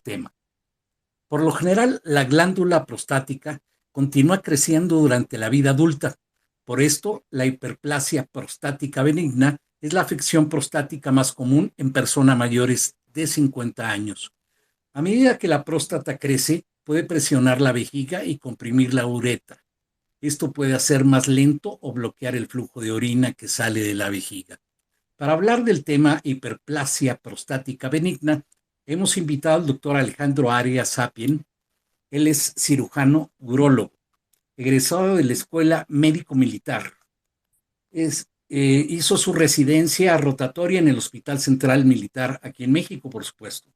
tema. Por lo general, la glándula prostática continúa creciendo durante la vida adulta. Por esto, la hiperplasia prostática benigna es la afección prostática más común en personas mayores de 50 años. A medida que la próstata crece, puede presionar la vejiga y comprimir la uretra. Esto puede hacer más lento o bloquear el flujo de orina que sale de la vejiga. Para hablar del tema hiperplasia prostática benigna, hemos invitado al doctor Alejandro Arias Sapien. Él es cirujano urólogo, egresado de la Escuela Médico Militar. Hizo su residencia rotatoria en el Hospital Central Militar, aquí en México, por supuesto.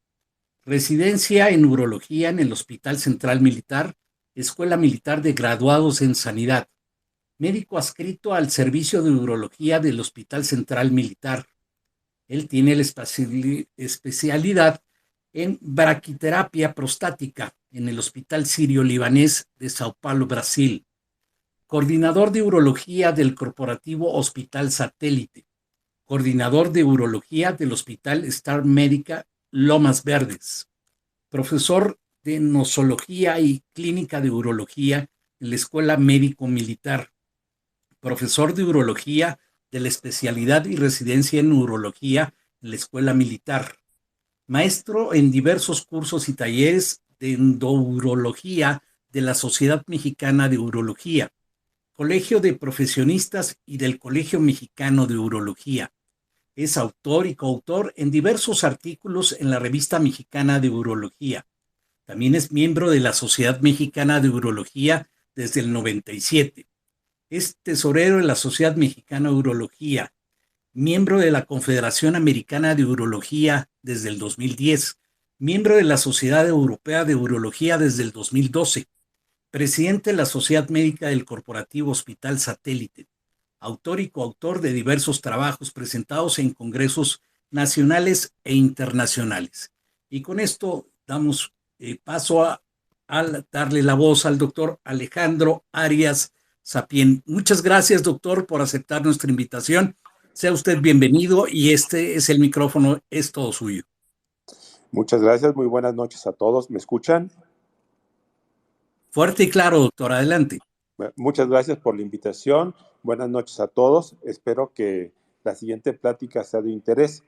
Residencia en urología en el Hospital Central Militar, Escuela Militar de Graduados en Sanidad. Médico adscrito al Servicio de Urología del Hospital Central Militar. Él tiene la especialidad en braquiterapia prostática en el Hospital Sirio-Libanés de Sao Paulo, Brasil. Coordinador de urología del Corporativo Hospital Satélite. Coordinador de urología del Hospital Star Médica Lomas Verdes. Profesor de nosología y clínica de urología en la Escuela Médico Militar. Profesor de urología de la especialidad y residencia en urología en la Escuela Militar. Maestro en diversos cursos y talleres de endourología de la Sociedad Mexicana de Urología, Colegio de Profesionistas y del Colegio Mexicano de Urología. Es autor y coautor en diversos artículos en la Revista Mexicana de Urología. También es miembro de la Sociedad Mexicana de Urología desde el 97. Es tesorero de la Sociedad Mexicana de Urología, miembro de la Confederación Americana de Urología desde el 2010, miembro de la Sociedad Europea de Urología desde el 2012, presidente de la Sociedad Médica del Corporativo Hospital Satélite, autor y coautor de diversos trabajos presentados en congresos nacionales e internacionales. Y con esto damos paso a darle la voz al doctor Alejandro Arias Sapien. Muchas gracias, doctor, por aceptar nuestra invitación. Sea usted bienvenido y este es el micrófono, es todo suyo. Muchas gracias, muy buenas noches a todos. ¿Me escuchan? Fuerte y claro, doctor, adelante. Muchas gracias por la invitación. Buenas noches a todos. Espero que la siguiente plática sea de interés.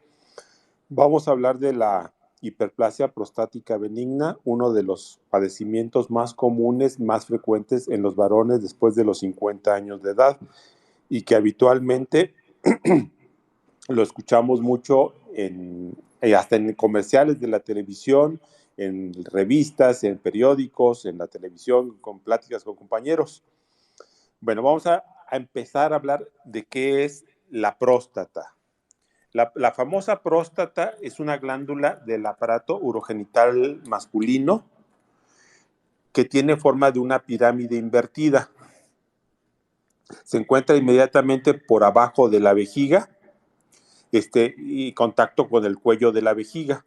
Vamos a hablar de la hiperplasia prostática benigna, uno de los padecimientos más comunes, más frecuentes en los varones después de los 50 años de edad y que habitualmente lo escuchamos mucho hasta en comerciales de la televisión, en revistas, en periódicos, en la televisión, con pláticas con compañeros. Bueno, vamos a empezar a hablar de qué es la próstata. La famosa próstata es una glándula del aparato urogenital masculino que tiene forma de una pirámide invertida. Se encuentra inmediatamente por abajo de la vejiga y contacto con el cuello de la vejiga.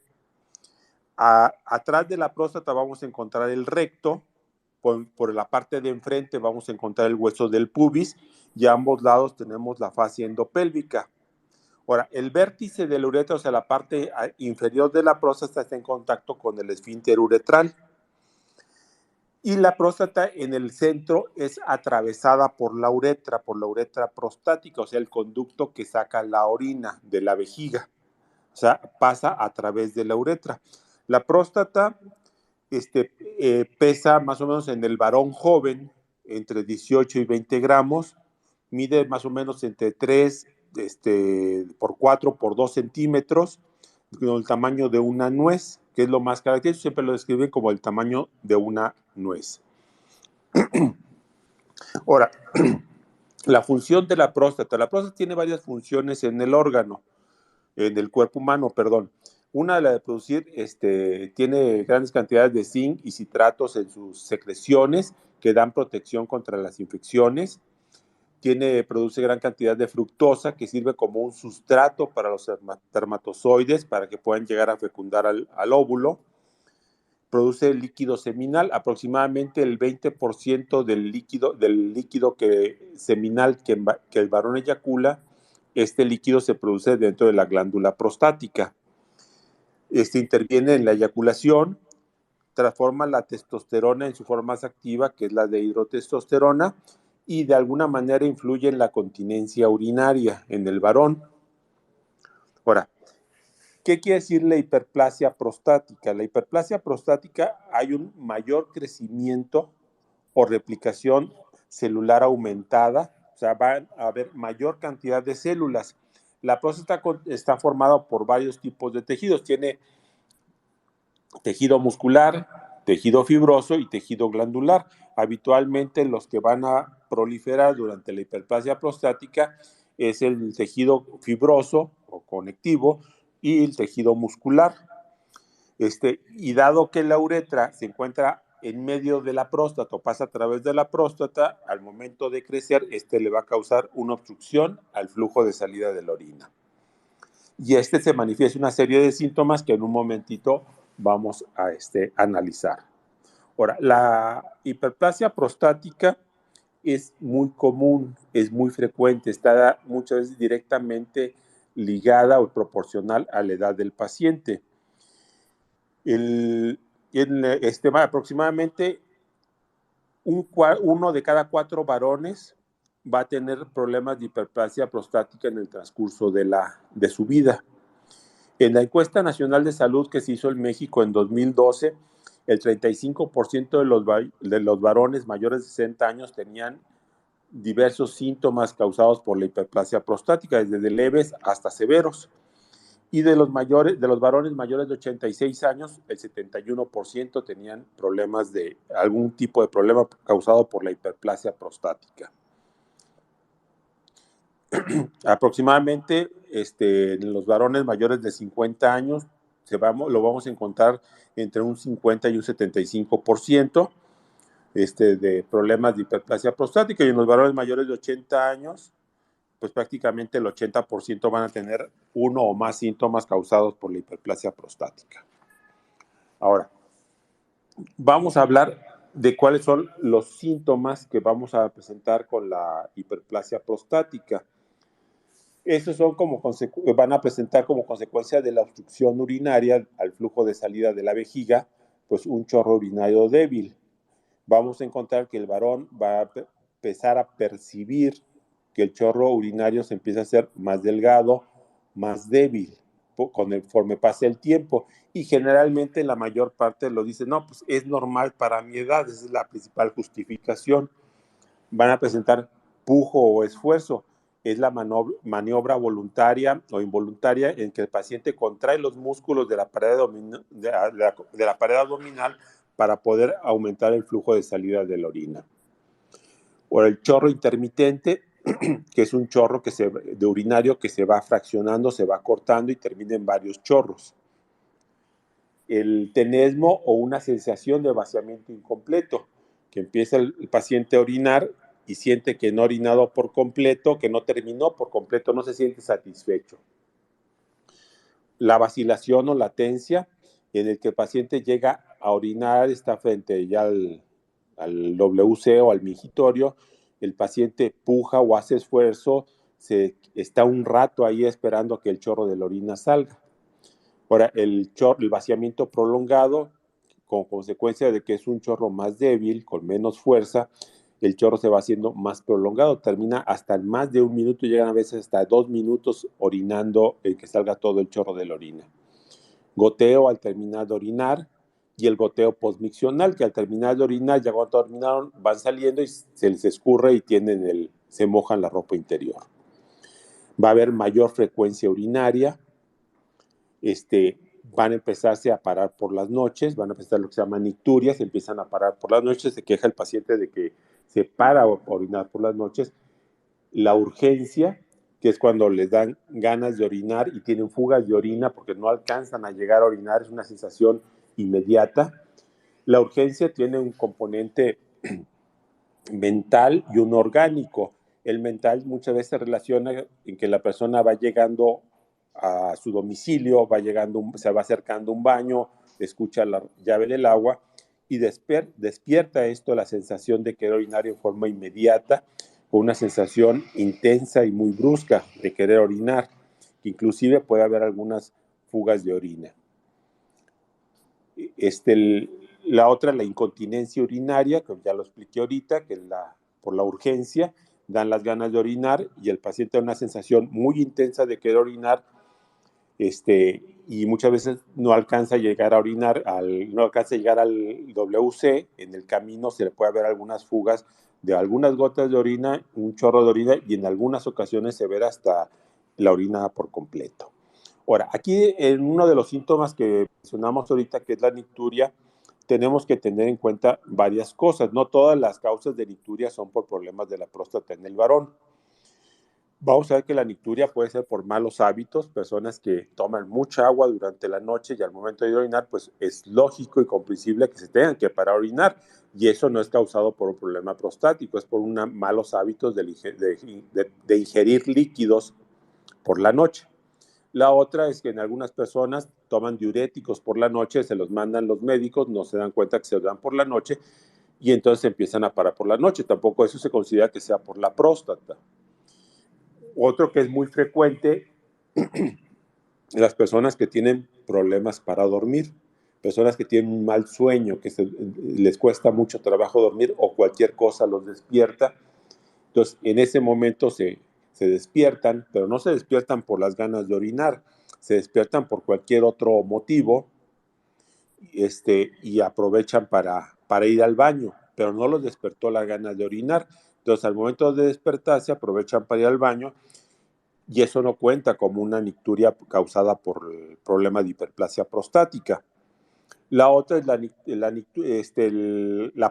Atrás de la próstata vamos a encontrar el recto, por la parte de enfrente vamos a encontrar el hueso del pubis y a ambos lados tenemos la fascia endopélvica. Ahora, el vértice de la uretra, o sea, la parte inferior de la próstata está en contacto con el esfínter uretral. Y la próstata en el centro es atravesada por la uretra prostática, o sea, el conducto que saca la orina de la vejiga. O sea, pasa a través de la uretra. La próstata pesa más o menos en el varón joven entre 18 y 20 gramos, mide más o menos entre 3 por 4 por 2 centímetros, con el tamaño de una nuez, que es lo más característico, siempre lo describen como el tamaño de una nuez. Ahora, la función de la próstata tiene varias funciones en el órgano, en el cuerpo humano, perdón. Una, la de producir, tiene grandes cantidades de zinc y citratos en sus secreciones que dan protección contra las infecciones. Produce gran cantidad de fructosa que sirve como un sustrato para los espermatozoides para que puedan llegar a fecundar al óvulo. Produce líquido seminal, aproximadamente el 20% del líquido seminal que el varón eyacula. Este líquido se produce dentro de la glándula prostática. Interviene en la eyaculación, transforma la testosterona en su forma más activa, que es la de hidrotestosterona, y de alguna manera influye en la continencia urinaria en el varón. Ahora, ¿qué quiere decir la hiperplasia prostática? La hiperplasia prostática hay un mayor crecimiento o replicación celular aumentada, o sea, va a haber mayor cantidad de células. La próstata está formada por varios tipos de tejidos. Tiene tejido muscular, tejido fibroso y tejido glandular. Habitualmente los que van a proliferar durante la hiperplasia prostática es el tejido fibroso o conectivo y el tejido muscular. Y dado que la uretra se encuentra en medio de la próstata o pasa a través de la próstata, al momento de crecer, le va a causar una obstrucción al flujo de salida de la orina. Y se manifiesta una serie de síntomas que en un momentito vamos a analizar. Ahora, la hiperplasia prostática es muy común, es muy frecuente, está muchas veces directamente ligada o proporcional a la edad del paciente. Aproximadamente uno de cada 4 varones va a tener problemas de hiperplasia prostática en el transcurso de su vida. En la encuesta nacional de salud que se hizo en México en 2012, el 35% de los varones mayores de 60 años tenían diversos síntomas causados por la hiperplasia prostática, desde leves hasta severos. Y de los varones mayores de 86 años, el 71% tenían problemas algún tipo de problema causado por la hiperplasia prostática. Aproximadamente en los varones mayores de 50 años lo vamos a encontrar entre un 50 y un 75% de problemas de hiperplasia prostática, y en los varones mayores de 80 años pues prácticamente el 80% van a tener uno o más síntomas causados por la hiperplasia prostática. Ahora, vamos a hablar de cuáles son los síntomas que vamos a presentar con la hiperplasia prostática. Estos van a presentar como consecuencia de la obstrucción urinaria al flujo de salida de la vejiga, pues un chorro urinario débil. Vamos a encontrar que el varón va a empezar a percibir que el chorro urinario se empieza a hacer más delgado, más débil, conforme pase el tiempo. Y generalmente la mayor parte lo dice, no, pues es normal para mi edad, esa es la principal justificación. Van a presentar pujo o esfuerzo. Es la maniobra voluntaria o involuntaria en que el paciente contrae los músculos de la pared abdominal para poder aumentar el flujo de salida de la orina. O el chorro intermitente, que es un chorro de urinario que se va fraccionando, se va cortando y termina en varios chorros. El tenesmo o una sensación de vaciamiento incompleto, que empieza el paciente a orinar y siente que no ha orinado por completo, que no terminó por completo, no se siente satisfecho. La vacilación o latencia, en el que el paciente llega a orinar, está frente ya al WC o al mingitorio, el paciente puja o hace esfuerzo, está un rato ahí esperando que el chorro de la orina salga. Ahora, el vaciamiento prolongado, con consecuencia de que es un chorro más débil, con menos fuerza, el chorro se va haciendo más prolongado, termina hasta más de 1 minuto, llegan a veces hasta 2 minutos orinando en que salga todo el chorro de la orina. Goteo al terminar de orinar, y el goteo postmiccional, que al terminar de orinar, ya cuando terminaron, van saliendo y se les escurre y se mojan la ropa interior. Va a haber mayor frecuencia urinaria, van a empezarse a parar por las noches, van a empezar lo que se llama nicturias, empiezan a parar por las noches, se queja el paciente de que se para a orinar por las noches. La urgencia, que es cuando les dan ganas de orinar y tienen fugas de orina porque no alcanzan a llegar a orinar, es una sensación inmediata. La urgencia tiene un componente mental y un orgánico. El mental muchas veces se relaciona en que la persona va llegando a su domicilio, se va acercando a un baño, escucha la llave del agua y despierta esto la sensación de querer orinar en forma inmediata, con una sensación intensa y muy brusca de querer orinar, que inclusive puede haber algunas fugas de orina. La otra, la incontinencia urinaria, que ya lo expliqué ahorita, que por la urgencia dan las ganas de orinar y el paciente tiene una sensación muy intensa de querer orinar, y muchas veces no alcanza a llegar a orinar, no alcanza a llegar al WC. En el camino se le puede ver algunas fugas de algunas gotas de orina, un chorro de orina, y en algunas ocasiones se ve hasta la orina por completo. Ahora, aquí en uno de los síntomas que mencionamos ahorita, que es la nicturia, tenemos que tener en cuenta varias cosas. No todas las causas de nicturia son por problemas de la próstata en el varón. Vamos a ver que la nicturia puede ser por malos hábitos, personas que toman mucha agua durante la noche y al momento de orinar, pues es lógico y comprensible que se tengan que parar a orinar, y eso no es causado por un problema prostático, es por malos hábitos de ingerir líquidos por la noche. La otra es que en algunas personas toman diuréticos por la noche, se los mandan los médicos, no se dan cuenta que se los dan por la noche y entonces empiezan a parar por la noche. Tampoco eso se considera que sea por la próstata. Otro que es muy frecuente, las personas que tienen problemas para dormir, personas que tienen un mal sueño, que les cuesta mucho trabajo dormir o cualquier cosa los despierta. Entonces, en ese momento se despiertan, pero no se despiertan por las ganas de orinar, se despiertan por cualquier otro motivo, y aprovechan para ir al baño, pero no los despertó la ganas de orinar. Entonces, al momento de despertarse, aprovechan para ir al baño y eso no cuenta como una nicturia causada por el problema de hiperplasia prostática. La otra es la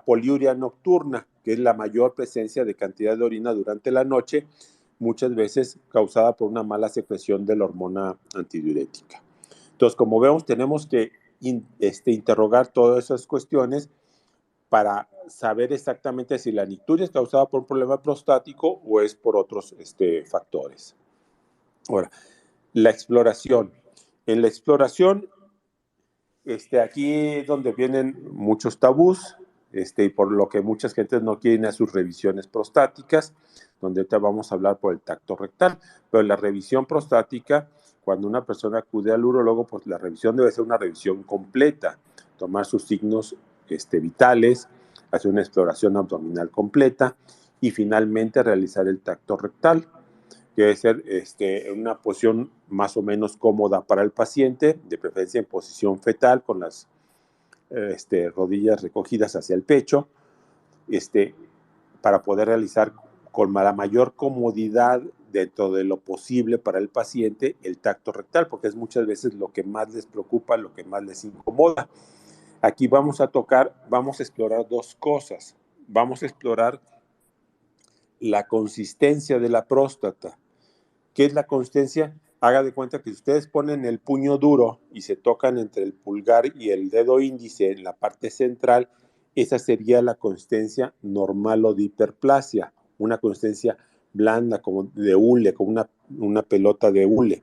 poliuria nocturna, que es la mayor presencia de cantidad de orina durante la noche, muchas veces causada por una mala secreción de la hormona antidiurética. Entonces, como vemos, tenemos que interrogar todas esas cuestiones para saber exactamente si la nicturia es causada por un problema prostático o es por otros factores. Ahora, la exploración. En la exploración, aquí es donde vienen muchos tabús, y por lo que muchas gentes no quieren a sus revisiones prostáticas, donde ahorita vamos a hablar por el tacto rectal. Pero la revisión prostática, cuando una persona acude al urólogo, pues la revisión debe ser una revisión completa, tomar sus signos vitales, hacer una exploración abdominal completa y finalmente realizar el tacto rectal, que debe ser en una posición más o menos cómoda para el paciente, de preferencia en posición fetal, con las rodillas recogidas hacia el pecho, para poder realizar con la mayor comodidad dentro de lo posible para el paciente el tacto rectal, porque es muchas veces lo que más les preocupa, lo que más les incomoda. Aquí vamos a explorar dos cosas. Vamos a explorar la consistencia de la próstata. ¿Qué es la consistencia? Haga de cuenta que si ustedes ponen el puño duro y se tocan entre el pulgar y el dedo índice en la parte central, esa sería la consistencia normal o de hiperplasia, una consistencia blanda, como de hule, como una pelota de hule.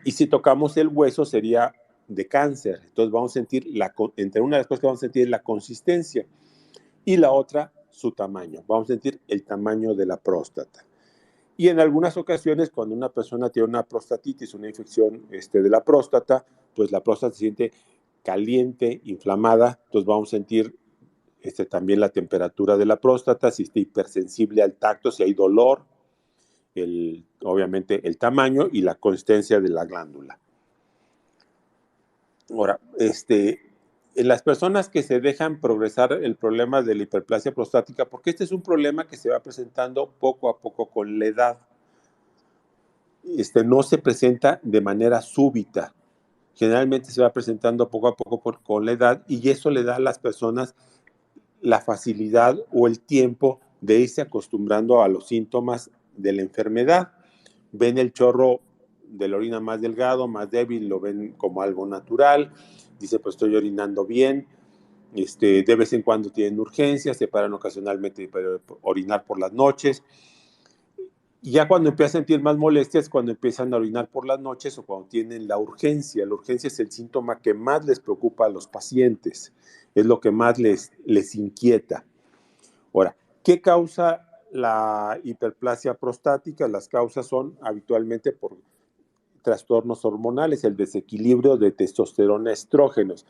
Y si tocamos el hueso sería de cáncer. Entonces vamos a sentir, entre una de las cosas que vamos a sentir es la consistencia y la otra, su tamaño. Vamos a sentir el tamaño de la próstata. Y en algunas ocasiones, cuando una persona tiene una prostatitis, una infección de la próstata, pues la próstata se siente caliente, inflamada, entonces vamos a sentir también la temperatura de la próstata, si está hipersensible al tacto, si hay dolor, obviamente el tamaño y la consistencia de la glándula. Ahora, en las personas que se dejan progresar el problema de la hiperplasia prostática, porque este es un problema que se va presentando poco a poco con la edad. No se presenta de manera súbita. Generalmente se va presentando poco a poco con la edad y eso le da a las personas la facilidad o el tiempo de irse acostumbrando a los síntomas de la enfermedad. Ven el chorro de la orina más delgado, más débil, lo ven como algo natural. Dice, pues estoy orinando bien. De vez en cuando tienen urgencias, se paran ocasionalmente para orinar por las noches. Y ya cuando empiezan a sentir más molestias, cuando empiezan a orinar por las noches o cuando tienen la urgencia. La urgencia es el síntoma que más les preocupa a los pacientes, es lo que más les inquieta. Ahora, ¿qué causa la hiperplasia prostática? Las causas son habitualmente por trastornos hormonales, el desequilibrio de testosterona estrógenos.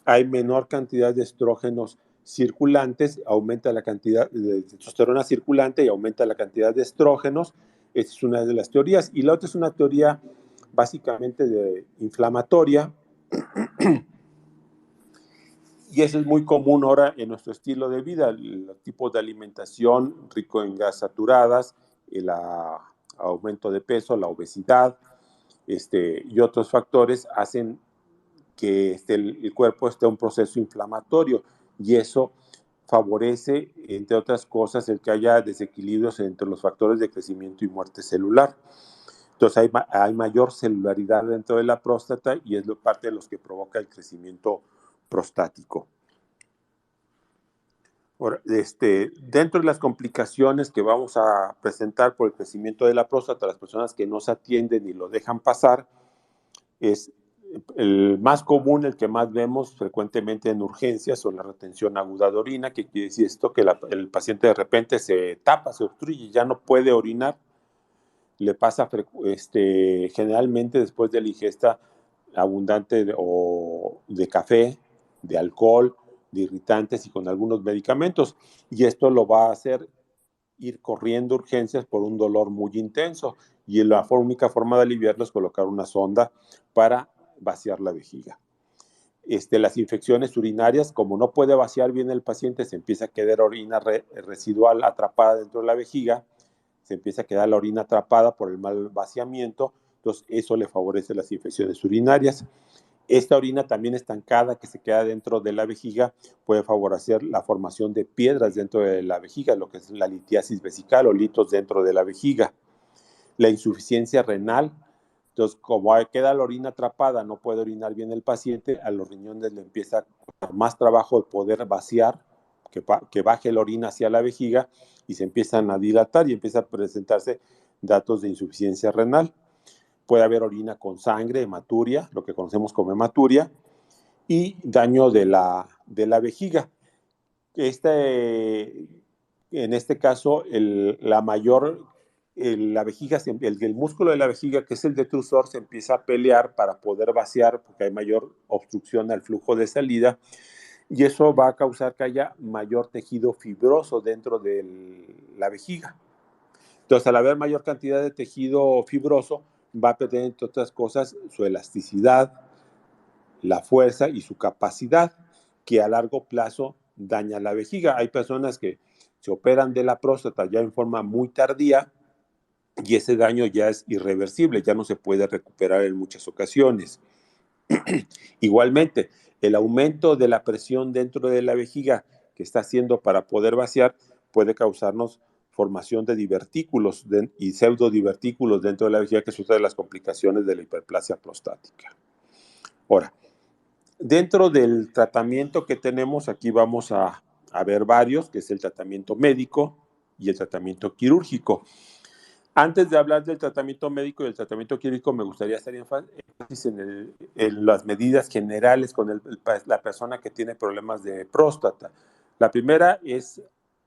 hay menor cantidad de estrógenos circulantes, aumenta la cantidad de testosterona circulante y aumenta la cantidad de estrógenos. Esa es una de las teorías. Y la otra es una teoría básicamente inflamatoria, y eso es muy común ahora en nuestro estilo de vida, los tipos de alimentación rico en grasas saturadas, el aumento de peso, la obesidad, y otros factores hacen que el cuerpo esté en un proceso inflamatorio, y eso favorece, entre otras cosas, el que haya desequilibrios entre los factores de crecimiento y muerte celular. Entonces hay mayor celularidad dentro de la próstata, y es parte de los que provoca el crecimiento prostático. Ahora, dentro de las complicaciones que vamos a presentar por el crecimiento de la próstata, las personas que no se atienden y lo dejan pasar, es el más común, el que más vemos frecuentemente en urgencias, o la retención aguda de orina, que quiere decir esto, que el paciente de repente se tapa, se obstruye y ya no puede orinar. Le pasa generalmente después de la ingesta abundante de café, de alcohol, de irritantes y con algunos medicamentos. Y esto lo va a hacer ir corriendo urgencias por un dolor muy intenso. Y la única forma de aliviarlo es colocar una sonda para vaciar la vejiga. Las infecciones urinarias, como no puede vaciar bien el paciente, se empieza a quedar orina residual atrapada dentro de la vejiga, se empieza a quedar la orina atrapada por el mal vaciamiento, entonces eso le favorece las infecciones urinarias. Esta orina también estancada que se queda dentro de la vejiga puede favorecer la formación de piedras dentro de la vejiga, lo que es la litiasis vesical o litos dentro de la vejiga. La insuficiencia renal, entonces como queda la orina atrapada, no puede orinar bien el paciente, a los riñones le empieza a costar más trabajo de poder vaciar, que baje la orina hacia la vejiga, y se empiezan a dilatar y empieza a presentarse datos de insuficiencia renal. Puede haber orina con sangre, hematuria, lo que conocemos como hematuria, y daño de la vejiga. En este caso, la vejiga, el músculo de la vejiga, que es el detrusor, se empieza a pelear para poder vaciar, porque hay mayor obstrucción al flujo de salida, y eso va a causar que haya mayor tejido fibroso dentro de la vejiga. Entonces, al haber mayor cantidad de tejido fibroso, va a perder, entre otras cosas, su elasticidad, la fuerza y su capacidad, que a largo plazo daña la vejiga. Hay personas que se operan de la próstata ya en forma muy tardía, y ese daño ya es irreversible, ya no se puede recuperar en muchas ocasiones. Igualmente, el aumento de la presión dentro de la vejiga que está haciendo para poder vaciar puede causarnos formación de divertículos y pseudodivertículos dentro de la vejiga, que es otra de las complicaciones de la hiperplasia prostática. Ahora, dentro del tratamiento que tenemos, aquí vamos a ver varios, que es el tratamiento médico y el tratamiento quirúrgico. Antes de hablar del tratamiento médico y el tratamiento quirúrgico, me gustaría hacer énfasis en las medidas generales con la persona que tiene problemas de próstata. La primera es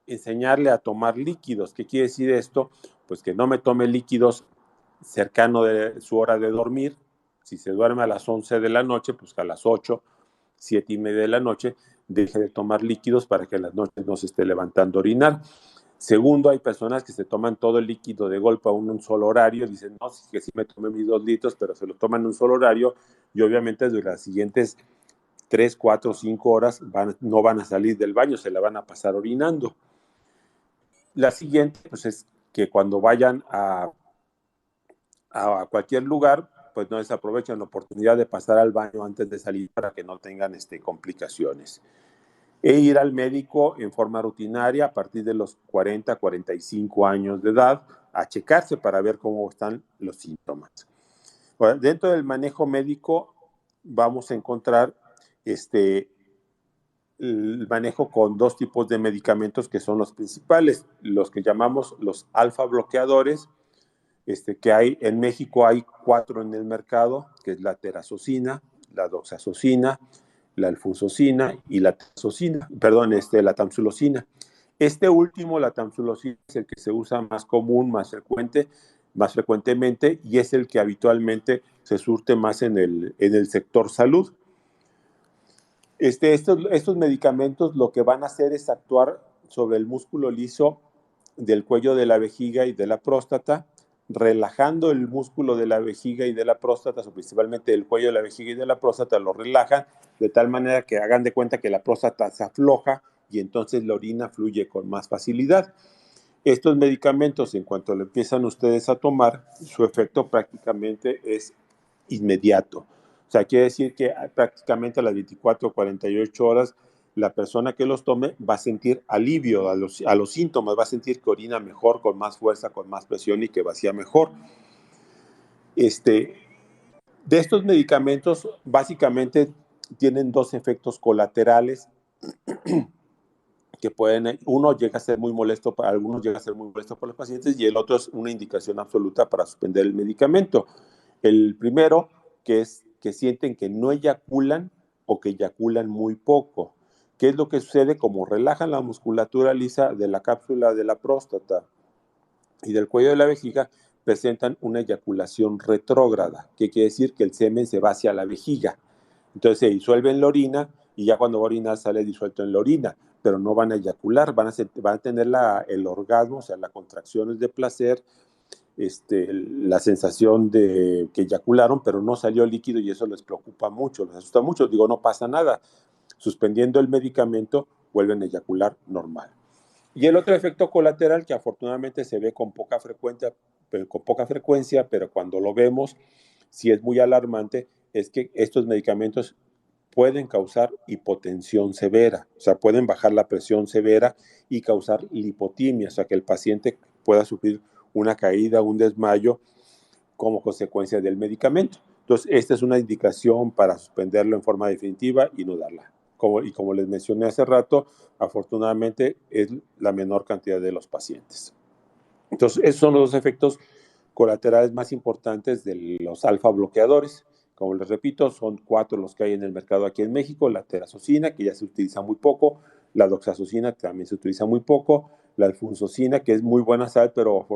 enseñarle a tomar líquidos. ¿Qué quiere decir esto? Pues que no me tome líquidos cercano de su hora de dormir. Si se duerme a las 11 de la noche, pues a las 8, 7 y media de la noche, deje de tomar líquidos para que en las noches no se esté levantando a orinar. Segundo, hay personas que se toman todo el líquido de golpe a un solo horario, dicen, no, que sí me tomé mis 2 litros, pero se lo toman en un solo horario, y obviamente durante las siguientes 3, 4, 5 horas no van a salir del baño, se la van a pasar orinando. La siguiente, pues, es que cuando vayan a cualquier lugar, pues no desaprovechen la oportunidad de pasar al baño antes de salir para que no tengan complicaciones. E ir al médico en forma rutinaria a partir de los 40, 45 años de edad a checarse para ver cómo están los síntomas. Bueno, dentro del manejo médico vamos a encontrar el manejo con 2 tipos de medicamentos que son los principales, los que llamamos los alfa bloqueadores, que hay en México, hay 4 en el mercado, que es la terazocina, la doxazocina, la alfuzoxina y la la tamsulosina. Este último, la tamsulosina, es el que se usa más común, más frecuentemente, y es el que habitualmente se surte más en el sector salud. Estos medicamentos lo que van a hacer es actuar sobre el músculo liso del cuello de la vejiga y de la próstata, relajando el músculo de la vejiga y de la próstata, o principalmente el cuello de la vejiga y de la próstata, lo relajan de tal manera que hagan de cuenta que la próstata se afloja y entonces la orina fluye con más facilidad. Estos medicamentos, en cuanto lo empiezan ustedes a tomar, su efecto prácticamente es inmediato. O sea, quiere decir que prácticamente a las 24 o 48 horas la persona que los tome va a sentir alivio a los síntomas, va a sentir que orina mejor, con más fuerza, con más presión y que vacía mejor. De estos medicamentos, básicamente tienen dos efectos colaterales que pueden, uno llega a ser muy molesto para algunos, llega a ser muy molesto para los pacientes, y el otro es una indicación absoluta para suspender el medicamento. El primero, que es que sienten que no eyaculan o que eyaculan muy poco. ¿Qué es lo que sucede? Como relajan la musculatura lisa de la cápsula de la próstata y del cuello de la vejiga, presentan una eyaculación retrógrada, que quiere decir que el semen se va hacia la vejiga. Entonces se disuelve en la orina y ya cuando va a orinar sale disuelto en la orina, pero no van a eyacular, van a tener el orgasmo, o sea, las contracciones de placer, la sensación de que eyacularon, pero no salió líquido y eso les preocupa mucho, les asusta mucho. Digo, no pasa nada. Suspendiendo el medicamento, vuelven a eyacular normal. Y el otro efecto colateral que afortunadamente se ve con poca frecuencia, pero cuando lo vemos, sí es muy alarmante, es que estos medicamentos pueden causar hipotensión severa, o sea, pueden bajar la presión severa y causar lipotimia, o sea, que el paciente pueda sufrir una caída, un desmayo como consecuencia del medicamento. Entonces, esta es una indicación para suspenderlo en forma definitiva y no darla. Como les mencioné hace rato, afortunadamente es la menor cantidad de los pacientes. Entonces, esos son los dos efectos colaterales más importantes de los alfa bloqueadores. Como les repito, son 4 los que hay en el mercado aquí en México: la terazocina, que ya se utiliza muy poco; la doxazocina, que también se utiliza muy poco; la alfunsocina, que es muy buena sal, pero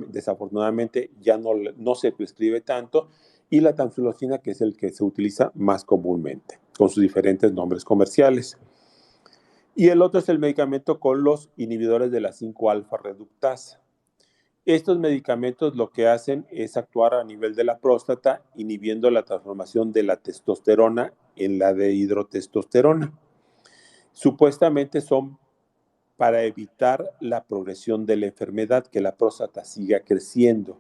desafortunadamente ya no se prescribe tanto; y la tamsulosina, que es el que se utiliza más comúnmente, con sus diferentes nombres comerciales. Y el otro es el medicamento con los inhibidores de la 5-alfa reductasa. Estos medicamentos lo que hacen es actuar a nivel de la próstata, inhibiendo la transformación de la testosterona en la dehidrotestosterona. Supuestamente son para evitar la progresión de la enfermedad, que la próstata siga creciendo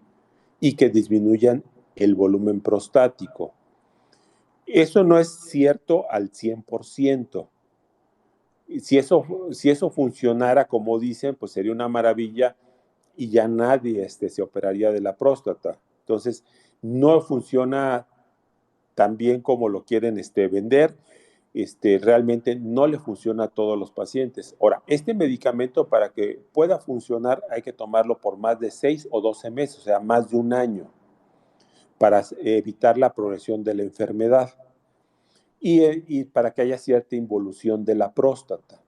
y que disminuyan el volumen prostático. Eso no es cierto al 100%. Si eso funcionara como dicen, pues sería una maravilla y ya nadie se operaría de la próstata. Entonces, no funciona tan bien como lo quieren vender. Realmente no le funciona a todos los pacientes. Ahora, este medicamento, para que pueda funcionar, hay que tomarlo por más de 6 o 12 meses, o sea, más de un año, para evitar la progresión de la enfermedad y para que haya cierta involución de la próstata,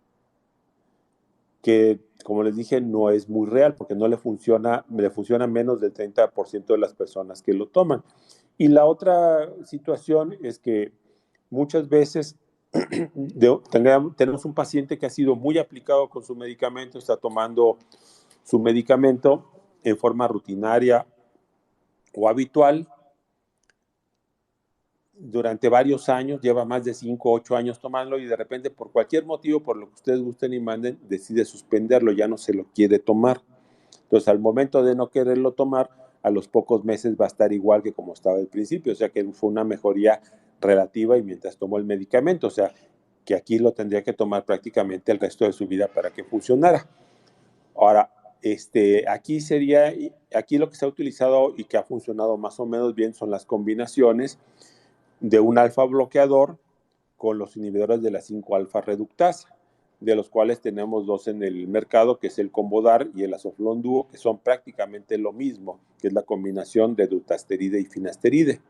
que, como les dije, no es muy real porque le funciona menos del 30% de las personas que lo toman. Y la otra situación es que muchas veces tenemos un paciente que ha sido muy aplicado con su medicamento, está tomando su medicamento en forma rutinaria o habitual durante varios años, lleva más de 5 o 8 años tomándolo, y de repente, por cualquier motivo, por lo que ustedes gusten y manden, decide suspenderlo, ya no se lo quiere tomar. Entonces, al momento de no quererlo tomar, a los pocos meses va a estar igual que como estaba al principio, o sea que fue una mejoría relativa y mientras tomó el medicamento, o sea que aquí lo tendría que tomar prácticamente el resto de su vida para que funcionara. Ahora, aquí lo que se ha utilizado y que ha funcionado más o menos bien son las combinaciones de un alfa bloqueador con los inhibidores de la 5-alfa reductasa, de los cuales tenemos 2 en el mercado, que es el Combodar y el Azoflón Duo, que son prácticamente lo mismo, que es la combinación de dutasteride y finasteride.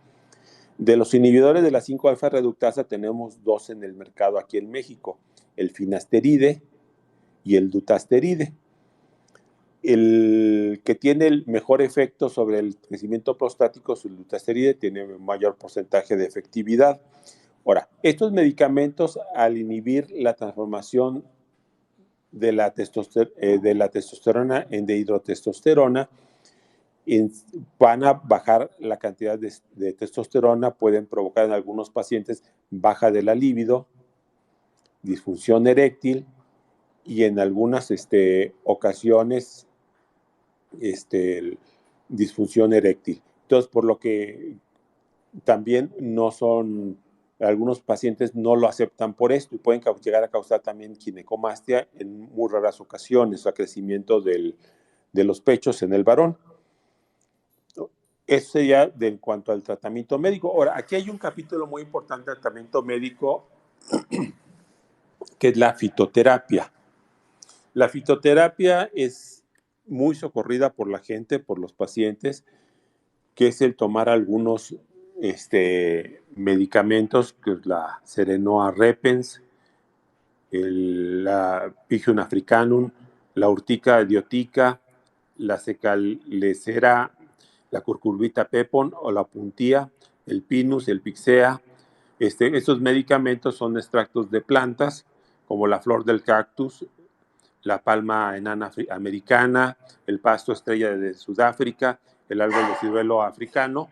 De los inhibidores de la 5-alfa reductasa tenemos 2 en el mercado aquí en México: el finasteride y el dutasteride. El que tiene el mejor efecto sobre el crecimiento prostático es el dutasteride, tiene mayor porcentaje de efectividad. Ahora, estos medicamentos, al inhibir la transformación de la testosterona en dehidrotestosterona, van a bajar la cantidad de testosterona, pueden provocar en algunos pacientes baja de la libido, disfunción eréctil y en algunas ocasiones disfunción eréctil. Entonces, por lo que también no son, algunos pacientes no lo aceptan por esto y pueden llegar a causar también ginecomastia en muy raras ocasiones, o crecimiento de los pechos en el varón. Eso sería en cuanto al tratamiento médico. Ahora, aquí hay un capítulo muy importante del tratamiento médico, que es la fitoterapia. La fitoterapia es muy socorrida por la gente, por los pacientes, que es el tomar algunos medicamentos, que es la Serenoa repens, la Pygium africanum, la Urtica idiotica, la Cecalecera, la Curcurbita pepon o la Puntía, el Pinus, el Pixea. Estos medicamentos son extractos de plantas, como la flor del cactus, la palma enana americana, el pasto estrella de Sudáfrica, el árbol de ciruelo africano.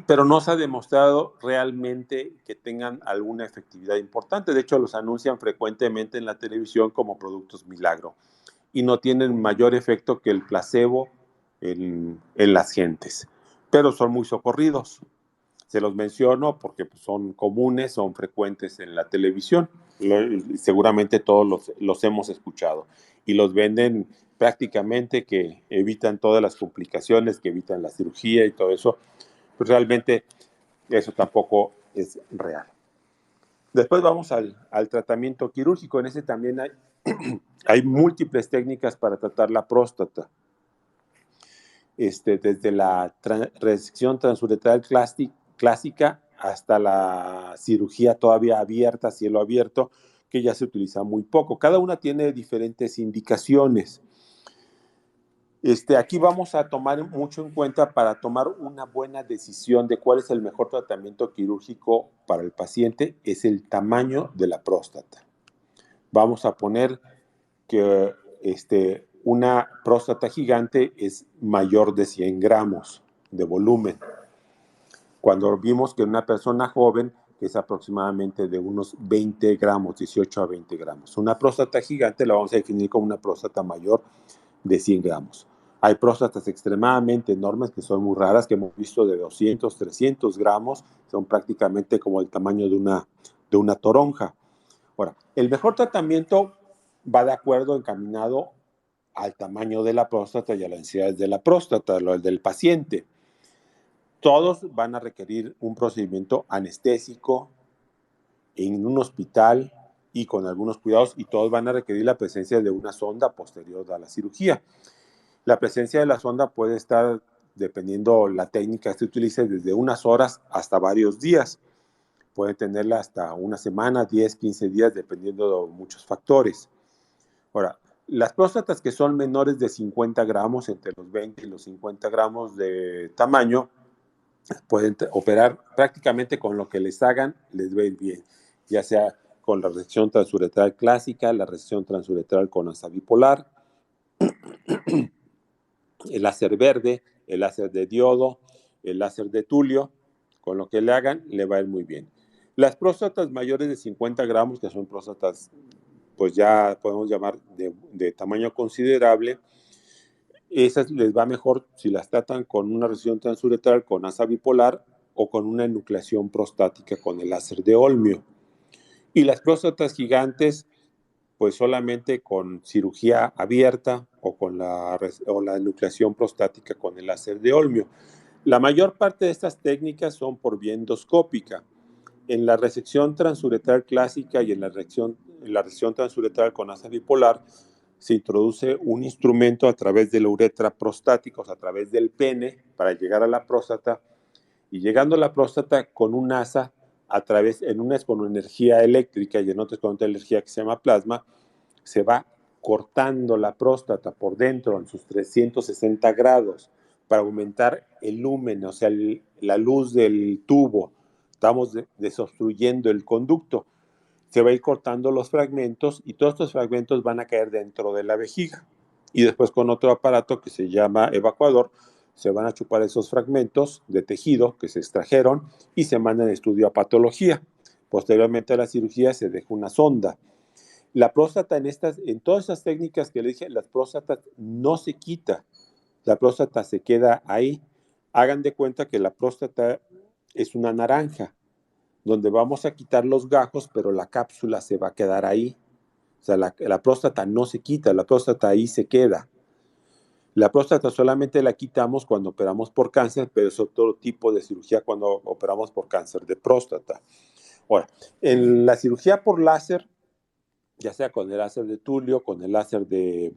Pero no se ha demostrado realmente que tengan alguna efectividad importante. De hecho, los anuncian frecuentemente en la televisión como productos milagro y no tienen mayor efecto que el placebo en las gentes, pero son muy socorridos. Se los menciono porque son comunes, son frecuentes en la televisión. Seguramente todos los hemos escuchado y los venden prácticamente, que evitan todas las complicaciones, que evitan la cirugía y todo eso. Pues realmente eso tampoco es real. Después vamos al tratamiento quirúrgico. En ese también hay múltiples técnicas para tratar la próstata. Desde la resección transuretral clásica hasta la cirugía todavía abierta, cielo abierto, que ya se utiliza muy poco. Cada una tiene diferentes indicaciones. Aquí vamos a tomar mucho en cuenta para tomar una buena decisión de cuál es el mejor tratamiento quirúrgico para el paciente, es el tamaño de la próstata. Vamos a poner que una próstata gigante es mayor de 100 gramos de volumen. Cuando vimos que una persona joven es aproximadamente de unos 20 gramos, 18 a 20 gramos. Una próstata gigante la vamos a definir como una próstata mayor de 100 gramos. Hay próstatas extremadamente enormes que son muy raras, que hemos visto de 200, 300 gramos, son prácticamente como el tamaño de una toronja. Ahora, el mejor tratamiento va de acuerdo, encaminado al tamaño de la próstata y a la densidad de la próstata, lo del paciente. Todos van a requerir un procedimiento anestésico en un hospital y con algunos cuidados, y todos van a requerir la presencia de una sonda posterior a la cirugía. La presencia de la sonda puede estar, dependiendo la técnica que se utilice, desde unas horas hasta varios días. Puede tenerla hasta una semana, 10, 15 días, dependiendo de muchos factores. Ahora, las próstatas que son menores de 50 gramos, entre los 20 y los 50 gramos de tamaño, pueden operar prácticamente con lo que les hagan, les va a ir bien, ya sea con la resección transuretral clásica, la resección transuretral con asa bipolar, el láser verde, el láser de diodo, el láser de tulio, con lo que le hagan, le va a ir muy bien. Las próstatas mayores de 50 gramos, que son próstatas, pues ya podemos llamar de tamaño considerable, esas les va mejor si las tratan con una resección transuretral con asa bipolar o con una enucleación prostática con el láser de Olmio. Y las próstatas gigantes, pues solamente con cirugía abierta o con la enucleación prostática con el láser de Olmio. La mayor parte de estas técnicas son por vía endoscópica. En la resección transuretral clásica y en la resección transuretral con asa bipolar, se introduce un instrumento a través de la uretra prostática, o sea, a través del pene, para llegar a la próstata, y llegando a la próstata con un asa, en unas con energía eléctrica y en otras con otra energía que se llama plasma, se va cortando la próstata por dentro en sus 360 grados para aumentar el lumen, o sea, la luz del tubo, estamos desobstruyendo el conducto, se va a ir cortando los fragmentos y todos estos fragmentos van a caer dentro de la vejiga. Y después con otro aparato que se llama evacuador, se van a chupar esos fragmentos de tejido que se extrajeron y se mandan a estudio a patología. Posteriormente a la cirugía se deja una sonda. La próstata en todas esas técnicas que le dije, la próstata no se quita, la próstata se queda ahí. Hagan de cuenta que la próstata es una naranja, donde vamos a quitar los gajos, pero la cápsula se va a quedar ahí. O sea, la próstata no se quita, la próstata ahí se queda. La próstata solamente la quitamos cuando operamos por cáncer, pero es otro tipo de cirugía cuando operamos por cáncer de próstata. Ahora, en la cirugía por láser, ya sea con el láser de Tulio, con el láser de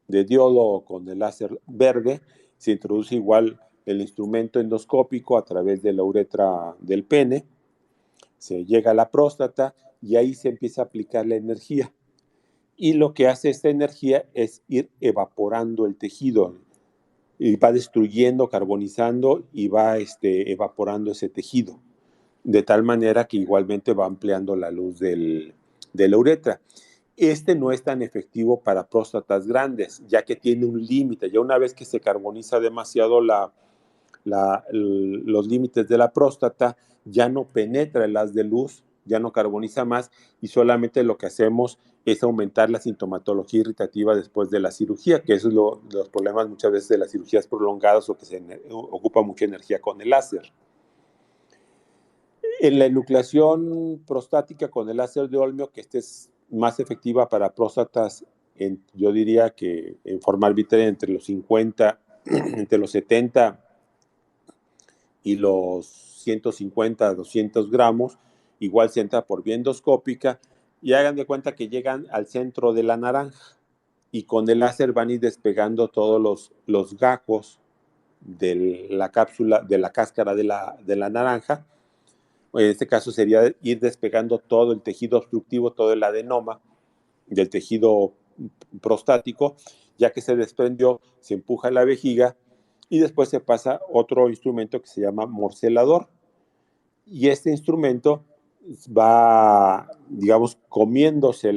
diodo o con el láser verde, se introduce igual el instrumento endoscópico a través de la uretra del pene, se llega a la próstata y ahí se empieza a aplicar la energía. Y lo que hace esta energía es ir evaporando el tejido, y va destruyendo, carbonizando y va evaporando ese tejido, de tal manera que igualmente va ampliando la luz de la uretra. Este no es tan efectivo para próstatas grandes, ya que tiene un límite. Ya una vez que se carboniza demasiado los límites de la próstata, ya no penetra el haz de luz, ya no carboniza más y solamente lo que hacemos es aumentar la sintomatología irritativa después de la cirugía, que eso es los problemas muchas veces de las cirugías prolongadas o que se ocupa mucha energía con el láser. En la enucleación prostática con el láser de Olmio, que es más efectiva para próstatas, yo diría que en forma arbitraria entre los 50, entre los 70 y los 150 a 200 gramos, igual se entra por vía endoscópica y hagan de cuenta que llegan al centro de la naranja y con el láser van a ir despegando todos los gajos de la cápsula, de la cáscara de la naranja. En este caso sería ir despegando todo el tejido obstructivo, todo el adenoma del tejido prostático, ya que se desprendió, se empuja a la vejiga y después se pasa otro instrumento que se llama morcelador. Y este instrumento va, digamos, comiéndose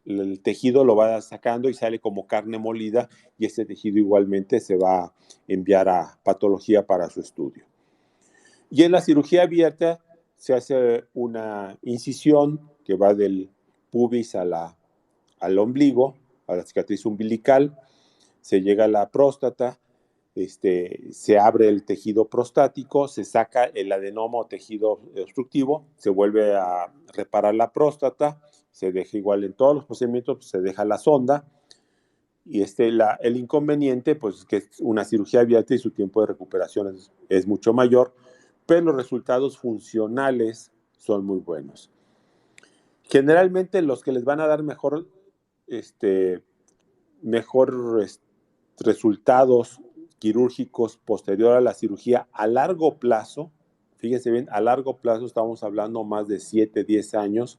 el tejido, lo va sacando y sale como carne molida y este tejido igualmente se va a enviar a patología para su estudio. Y en la cirugía abierta se hace una incisión que va del pubis al ombligo, a la cicatriz umbilical, se llega a la próstata, se abre el tejido prostático, se saca el adenoma o tejido obstructivo, se vuelve a reparar la próstata, se deja igual en todos los procedimientos, pues, se deja la sonda, y el inconveniente, pues que es una cirugía abierta y su tiempo de recuperación es mucho mayor, pero los resultados funcionales son muy buenos. Generalmente los que les van a dar mejor resultados quirúrgicos posterior a la cirugía a largo plazo, fíjense bien, a largo plazo estamos hablando más de 7, 10 años,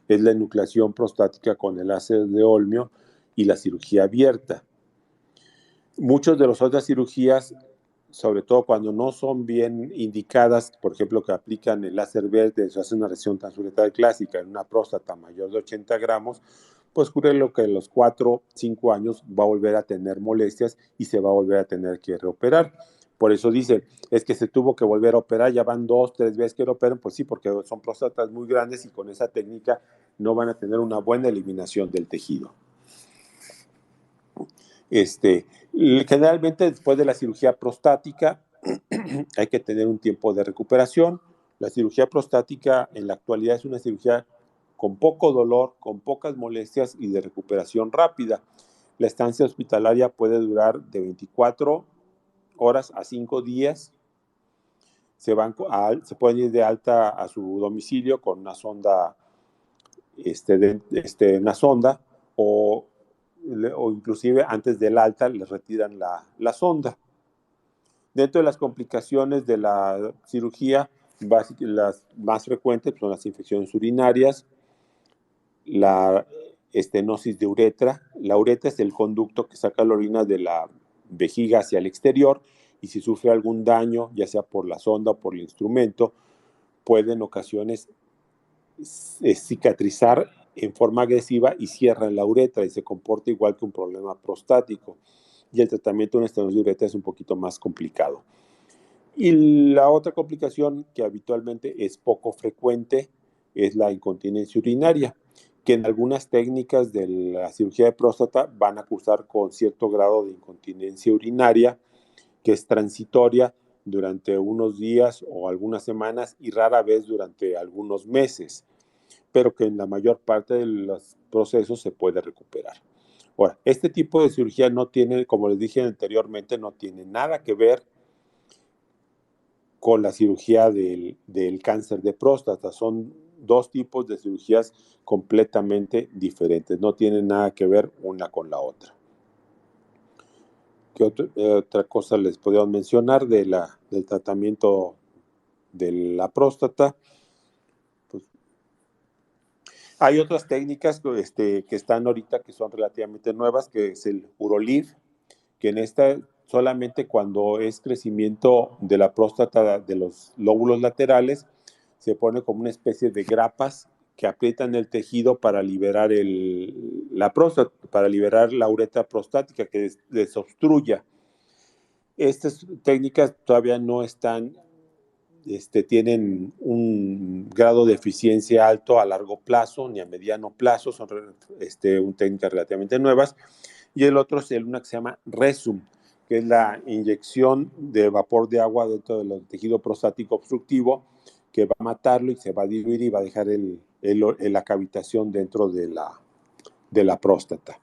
es la enucleación prostática con el láser de Olmio y la cirugía abierta. Muchas de las otras cirugías, sobre todo cuando no son bien indicadas, por ejemplo, que aplican el láser verde, se hace una reacción transuretral clásica en una próstata mayor de 80 gramos, pues ocurre lo que a los 4, 5 años va a volver a tener molestias y se va a volver a tener que reoperar. Por eso dice, es que se tuvo que volver a operar, ya van 2, 3 veces que lo operan, pues sí, porque son próstatas muy grandes y con esa técnica no van a tener una buena eliminación del tejido. Generalmente después de la cirugía prostática hay que tener un tiempo de recuperación. La cirugía prostática en la actualidad es una cirugía con poco dolor, con pocas molestias y de recuperación rápida. La estancia hospitalaria puede durar de 24 horas a 5 días. Se pueden ir de alta a su domicilio con una sonda, una sonda o inclusive antes del alta les retiran la sonda. Dentro de las complicaciones de la cirugía, las más frecuentes son las infecciones urinarias, la estenosis de uretra. La uretra es el conducto que saca la orina de la vejiga hacia el exterior y si sufre algún daño, ya sea por la sonda o por el instrumento, puede en ocasiones cicatrizar en forma agresiva y cierra la uretra y se comporta igual que un problema prostático. Y el tratamiento de una estenosis de uretra es un poquito más complicado. Y la otra complicación que habitualmente es poco frecuente es la incontinencia urinaria, que en algunas técnicas de la cirugía de próstata van a cursar con cierto grado de incontinencia urinaria, que es transitoria durante unos días o algunas semanas y rara vez durante algunos meses, pero que en la mayor parte de los procesos se puede recuperar. Ahora, este tipo de cirugía no tiene, como les dije anteriormente, no tiene nada que ver con la cirugía del cáncer de próstata. Son dos tipos de cirugías completamente diferentes. No tienen nada que ver una con la otra. ¿Qué otra cosa les podemos mencionar del tratamiento de la próstata? Pues, hay otras técnicas que están ahorita que son relativamente nuevas, que es el Uroliv, que en esta solamente cuando es crecimiento de la próstata de los lóbulos laterales, se pone como una especie de grapas que aprietan el tejido para liberar la próstata, para liberar la uretra prostática que desobstruya. Estas técnicas todavía no están, tienen un grado de eficiencia alto a largo plazo ni a mediano plazo, son técnicas relativamente nuevas. Y el otro es una que se llama Resum, que es la inyección de vapor de agua dentro del tejido prostático obstructivo, que va a matarlo y se va a diluir y va a dejar la cavitación dentro de la próstata.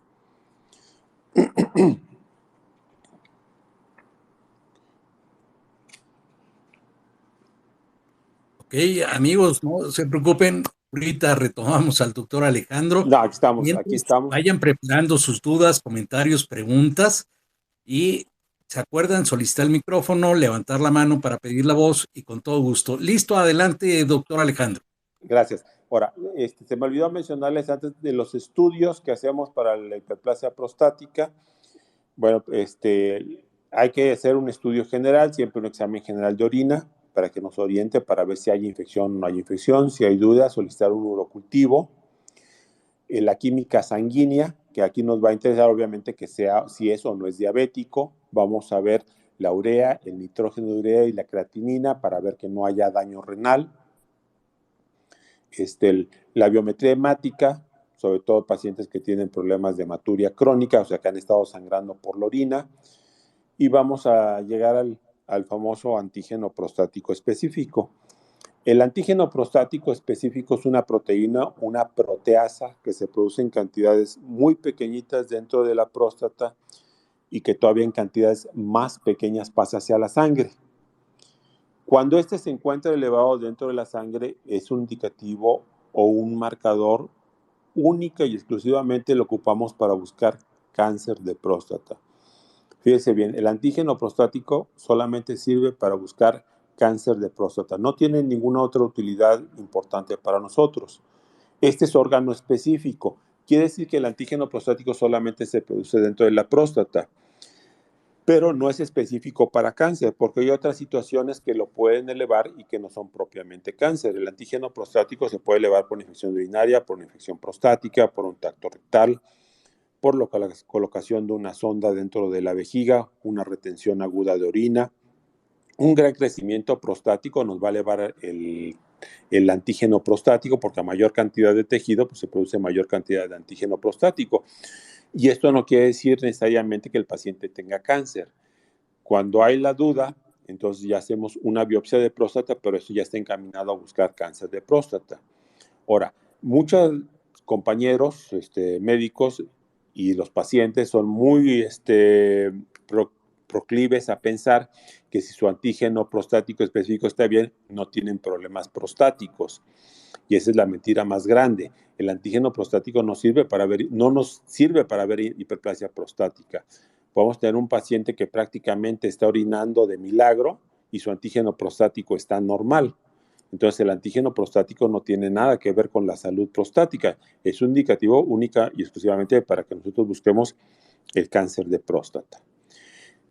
Ok, amigos, no se preocupen. Ahorita retomamos al doctor Alejandro. No, aquí Mientras estamos. vayan preparando sus dudas, comentarios, preguntas y se acuerdan solicitar el micrófono, levantar la mano para pedir la voz y con todo gusto. Listo, adelante, doctor Alejandro. Gracias. Ahora, se me olvidó mencionarles antes de los estudios que hacemos para la hiperplasia prostática. Bueno, hay que hacer un estudio general, siempre un examen general de orina para que nos oriente para ver si hay infección o no hay infección. Si hay dudas, solicitar un urocultivo. La química sanguínea, que aquí nos va a interesar obviamente que sea si es o no es diabético. Vamos a ver la urea, el nitrógeno de urea y la creatinina para ver que no haya daño renal. La biometría hemática, sobre todo pacientes que tienen problemas de hematuria crónica, o sea, que han estado sangrando por la orina. Y vamos a llegar al famoso antígeno prostático específico. El antígeno prostático específico es una proteína, una proteasa que se produce en cantidades muy pequeñitas dentro de la próstata y que todavía en cantidades más pequeñas pasa hacia la sangre. Cuando se encuentra elevado dentro de la sangre, es un indicativo o un marcador única y exclusivamente lo ocupamos para buscar cáncer de próstata. Fíjese bien, el antígeno prostático solamente sirve para buscar cáncer de próstata. No tiene ninguna otra utilidad importante para nosotros. Este es órgano específico. Quiere decir que el antígeno prostático solamente se produce dentro de la próstata, pero no es específico para cáncer, porque hay otras situaciones que lo pueden elevar y que no son propiamente cáncer. El antígeno prostático se puede elevar por infección urinaria, por una infección prostática, por un tracto rectal, por la colocación de una sonda dentro de la vejiga, una retención aguda de orina. Un gran crecimiento prostático nos va a elevar el antígeno prostático, porque a mayor cantidad de tejido pues se produce mayor cantidad de antígeno prostático. Y esto no quiere decir necesariamente que el paciente tenga cáncer. Cuando hay la duda, entonces ya hacemos una biopsia de próstata, pero eso ya está encaminado a buscar cáncer de próstata. Ahora, muchos compañeros médicos y los pacientes son muy proclives a pensar que si su antígeno prostático específico está bien, no tienen problemas prostáticos. Y esa es la mentira más grande. El antígeno prostático no nos sirve para ver hiperplasia prostática. Podemos tener un paciente que prácticamente está orinando de milagro y su antígeno prostático está normal. Entonces el antígeno prostático no tiene nada que ver con la salud prostática. Es un indicativo única y exclusivamente para que nosotros busquemos el cáncer de próstata.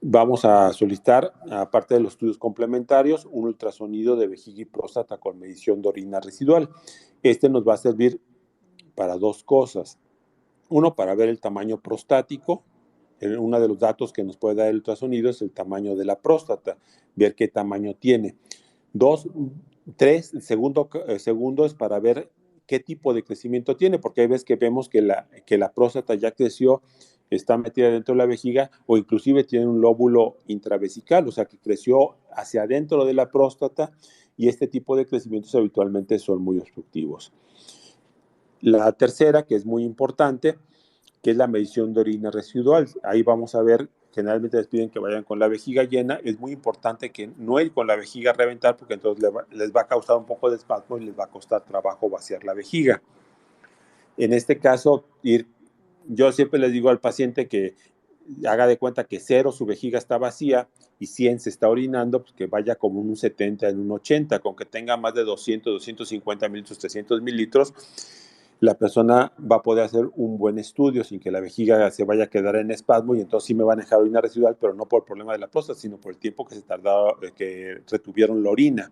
Vamos a solicitar, aparte de los estudios complementarios, un ultrasonido de vejiga y próstata con medición de orina residual. Este nos va a servir para dos cosas. Uno, para ver el tamaño prostático. Uno de los datos que nos puede dar el ultrasonido es el tamaño de la próstata, ver qué tamaño tiene. Dos, tres, segundo es para ver qué tipo de crecimiento tiene, porque hay veces que vemos que la próstata ya creció, está metida dentro de la vejiga o inclusive tiene un lóbulo intravesical, o sea que creció hacia adentro de la próstata y este tipo de crecimientos habitualmente son muy obstructivos. La tercera, que es muy importante, que es la medición de orina residual. Ahí vamos a ver, generalmente les piden que vayan con la vejiga llena. Es muy importante que no ir con la vejiga a reventar porque entonces les va a causar un poco de espasmo y les va a costar trabajo vaciar la vejiga. En este caso, yo siempre les digo al paciente que haga de cuenta que 0 su vejiga está vacía y 100 se está orinando, pues que vaya como un 70 en un 80, con que tenga más de 200, 250 mililitros, 300 mililitros, la persona va a poder hacer un buen estudio sin que la vejiga se vaya a quedar en espasmo y entonces sí me van a dejar orina residual, pero no por el problema de la próstata, sino por el tiempo que se tardaba, que retuvieron la orina.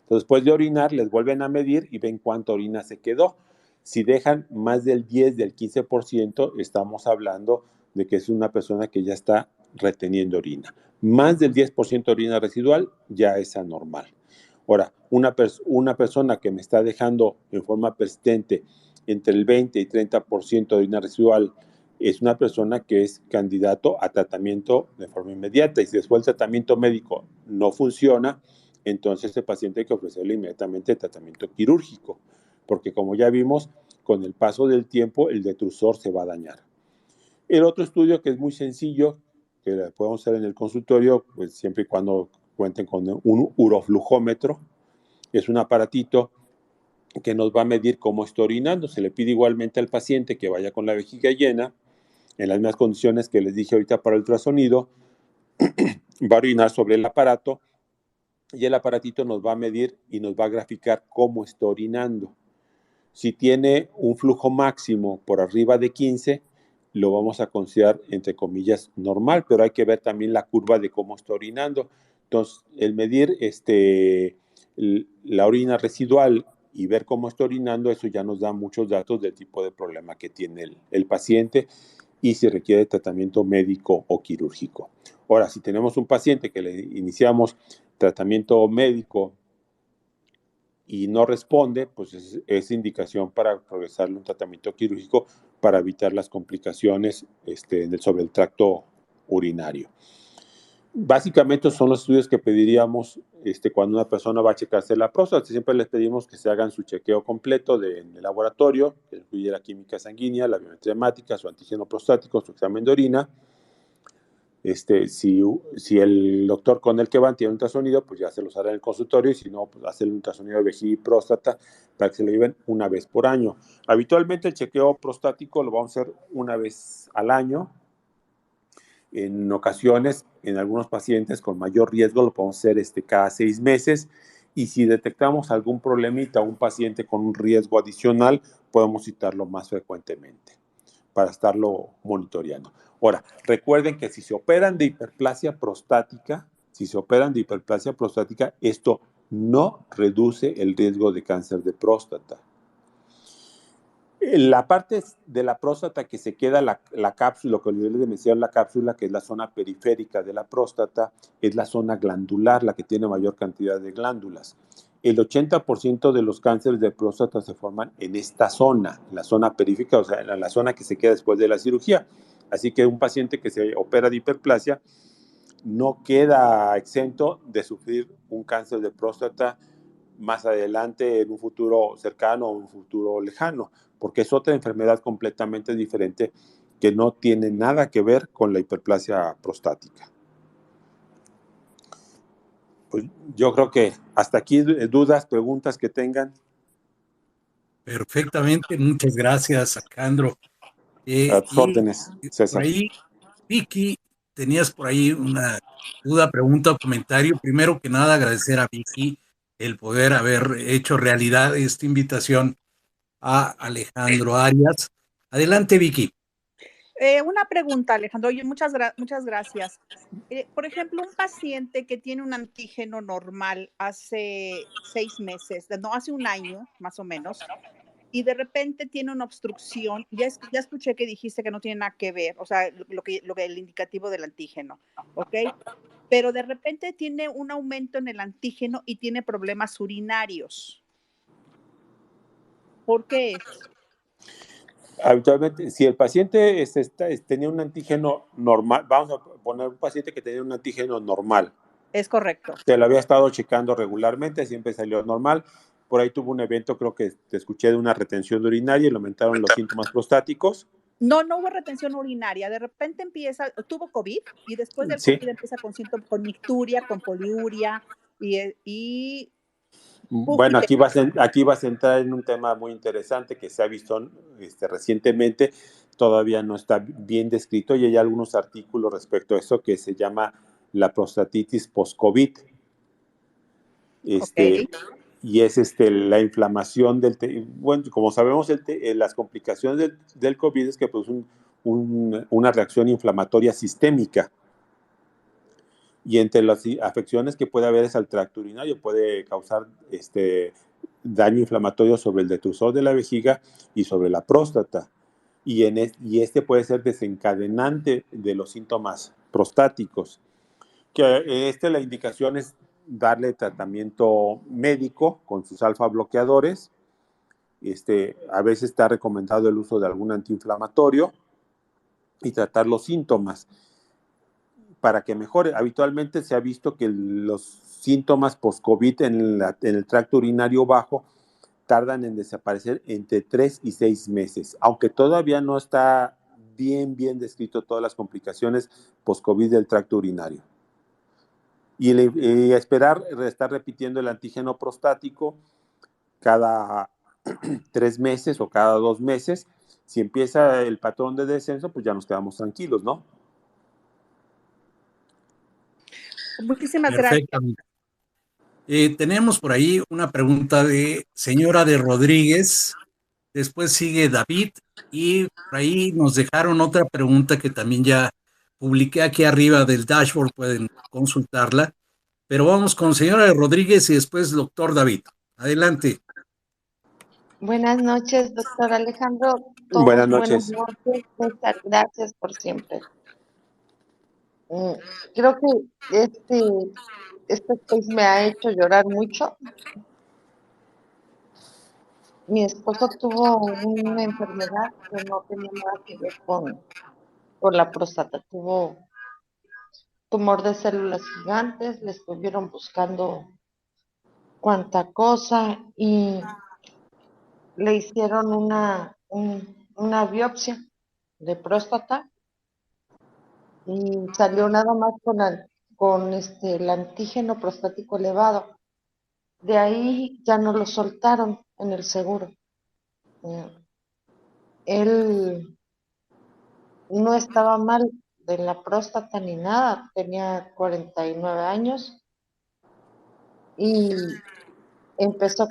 Entonces, después de orinar, les vuelven a medir y ven cuánta orina se quedó. Si dejan más del 10, del 15%, estamos hablando de que es una persona que ya está reteniendo orina. Más del 10% de orina residual ya es anormal. Ahora, una persona que me está dejando en forma persistente entre el 20 y 30% de orina residual es una persona que es candidato a tratamiento de forma inmediata. Y si después el tratamiento médico no funciona, entonces el paciente hay que ofrecerle inmediatamente tratamiento quirúrgico, porque como ya vimos, con el paso del tiempo el detrusor se va a dañar. El otro estudio que es muy sencillo, que podemos hacer en el consultorio, pues siempre y cuando cuenten con un uroflujómetro, es un aparatito que nos va a medir cómo está orinando. Se le pide igualmente al paciente que vaya con la vejiga llena, en las mismas condiciones que les dije ahorita para el ultrasonido, va a orinar sobre el aparato y el aparatito nos va a medir y nos va a graficar cómo está orinando. Si tiene un flujo máximo por arriba de 15, lo vamos a considerar, entre comillas, normal, pero hay que ver también la curva de cómo está orinando. Entonces, el medir la orina residual y ver cómo está orinando, eso ya nos da muchos datos del tipo de problema que tiene el paciente y si requiere tratamiento médico o quirúrgico. Ahora, si tenemos un paciente que le iniciamos tratamiento médico y no responde, pues es indicación para progresarle un tratamiento quirúrgico para evitar las complicaciones sobre el tracto urinario. Básicamente son los estudios que pediríamos cuando una persona va a checarse la próstata. Siempre les pedimos que se hagan su chequeo completo en el laboratorio, que incluye la química sanguínea, la biometría hemática, su antígeno prostático, su examen de orina. Si el doctor con el que van tiene un ultrasonido, pues ya se los hará en el consultorio y si no, pues hace el ultrasonido de vejiga y próstata para que se lo lleven una vez por año. Habitualmente el chequeo prostático lo vamos a hacer una vez al año. En ocasiones, en algunos pacientes con mayor riesgo, lo podemos hacer cada 6 meses. Y si detectamos algún problemita o un paciente con un riesgo adicional, podemos citarlo más frecuentemente para estarlo monitoreando. Ahora, recuerden que si se operan de hiperplasia prostática, esto no reduce el riesgo de cáncer de próstata. La parte de la próstata que se queda la cápsula, lo que les mencionar la cápsula, que es la zona periférica de la próstata, es la zona glandular, la que tiene mayor cantidad de glándulas. El 80% de los cánceres de próstata se forman en esta zona, la zona periférica, o sea, en la zona que se queda después de la cirugía. Así que un paciente que se opera de hiperplasia no queda exento de sufrir un cáncer de próstata más adelante en un futuro cercano o un futuro lejano, porque es otra enfermedad completamente diferente que no tiene nada que ver con la hiperplasia prostática. Pues yo creo que hasta aquí dudas, preguntas que tengan. Perfectamente, muchas gracias, Alejandro. A tus Y órdenes, por César. ahí, Vicky, tenías por ahí una duda, pregunta o comentario. Primero que nada, agradecer a Vicky el poder haber hecho realidad esta invitación a Alejandro Arias. Adelante, Vicky. Una pregunta, Alejandro. Oye, muchas gracias. Por ejemplo, un paciente que tiene un antígeno normal hace 6 meses, no, hace un año más o menos, y de repente tiene una obstrucción, ya escuché que dijiste que no tiene nada que ver, o sea, el indicativo del antígeno, ¿ok? Pero de repente tiene un aumento en el antígeno y tiene problemas urinarios. ¿Por qué es? Habitualmente, si el paciente tenía un antígeno normal, vamos a poner un paciente que tenía un antígeno normal. Es correcto. Se lo había estado checando regularmente, siempre salió normal. Por ahí tuvo un evento, creo que te escuché, de una retención urinaria y le aumentaron los síntomas prostáticos. No, no hubo retención urinaria. De repente tuvo COVID y después del Sí. COVID empieza con síntomas, con micturia, con poliuria y Bueno, aquí vas a entrar en un tema muy interesante que se ha visto recientemente, todavía no está bien descrito y hay algunos artículos respecto a eso que se llama la prostatitis post-COVID. Ok. Y es la inflamación bueno, como sabemos, las complicaciones del COVID es que producen una reacción inflamatoria sistémica. Y entre las afecciones que puede haber es al tracto urinario, puede causar daño inflamatorio sobre el detrusor de la vejiga y sobre la próstata. Y este puede ser desencadenante de los síntomas prostáticos. Que la indicación es darle tratamiento médico con sus alfa bloqueadores. A veces está recomendado el uso de algún antiinflamatorio y tratar los síntomas para que mejore. Habitualmente se ha visto que los síntomas post-COVID en el tracto urinario bajo tardan en desaparecer entre 3 y 6 meses, aunque todavía no está bien descrito todas las complicaciones post-COVID del tracto urinario. Y esperar estar repitiendo el antígeno prostático cada 3 meses o cada 2 meses. Si empieza el patrón de descenso, pues ya nos quedamos tranquilos, ¿no? Muchísimas gracias. Perfectamente. Tenemos por ahí una pregunta de señora de Rodríguez, después sigue David y por ahí nos dejaron otra pregunta que también ya publiqué aquí arriba del dashboard, pueden consultarla, pero vamos con señora de Rodríguez y después doctor David. Adelante. Buenas noches, doctor Alejandro. Buenas Buenas noches. noches, César. Gracias por siempre. Creo que este space me ha hecho llorar mucho. Mi esposo tuvo una enfermedad que no tenía nada que ver con la próstata. Tuvo tumor de células gigantes, le estuvieron buscando cuánta cosa y le hicieron una biopsia de próstata y salió nada más con el antígeno prostático elevado. De ahí ya no lo soltaron en el seguro. Él no estaba mal de la próstata ni nada, tenía 49 años y empezó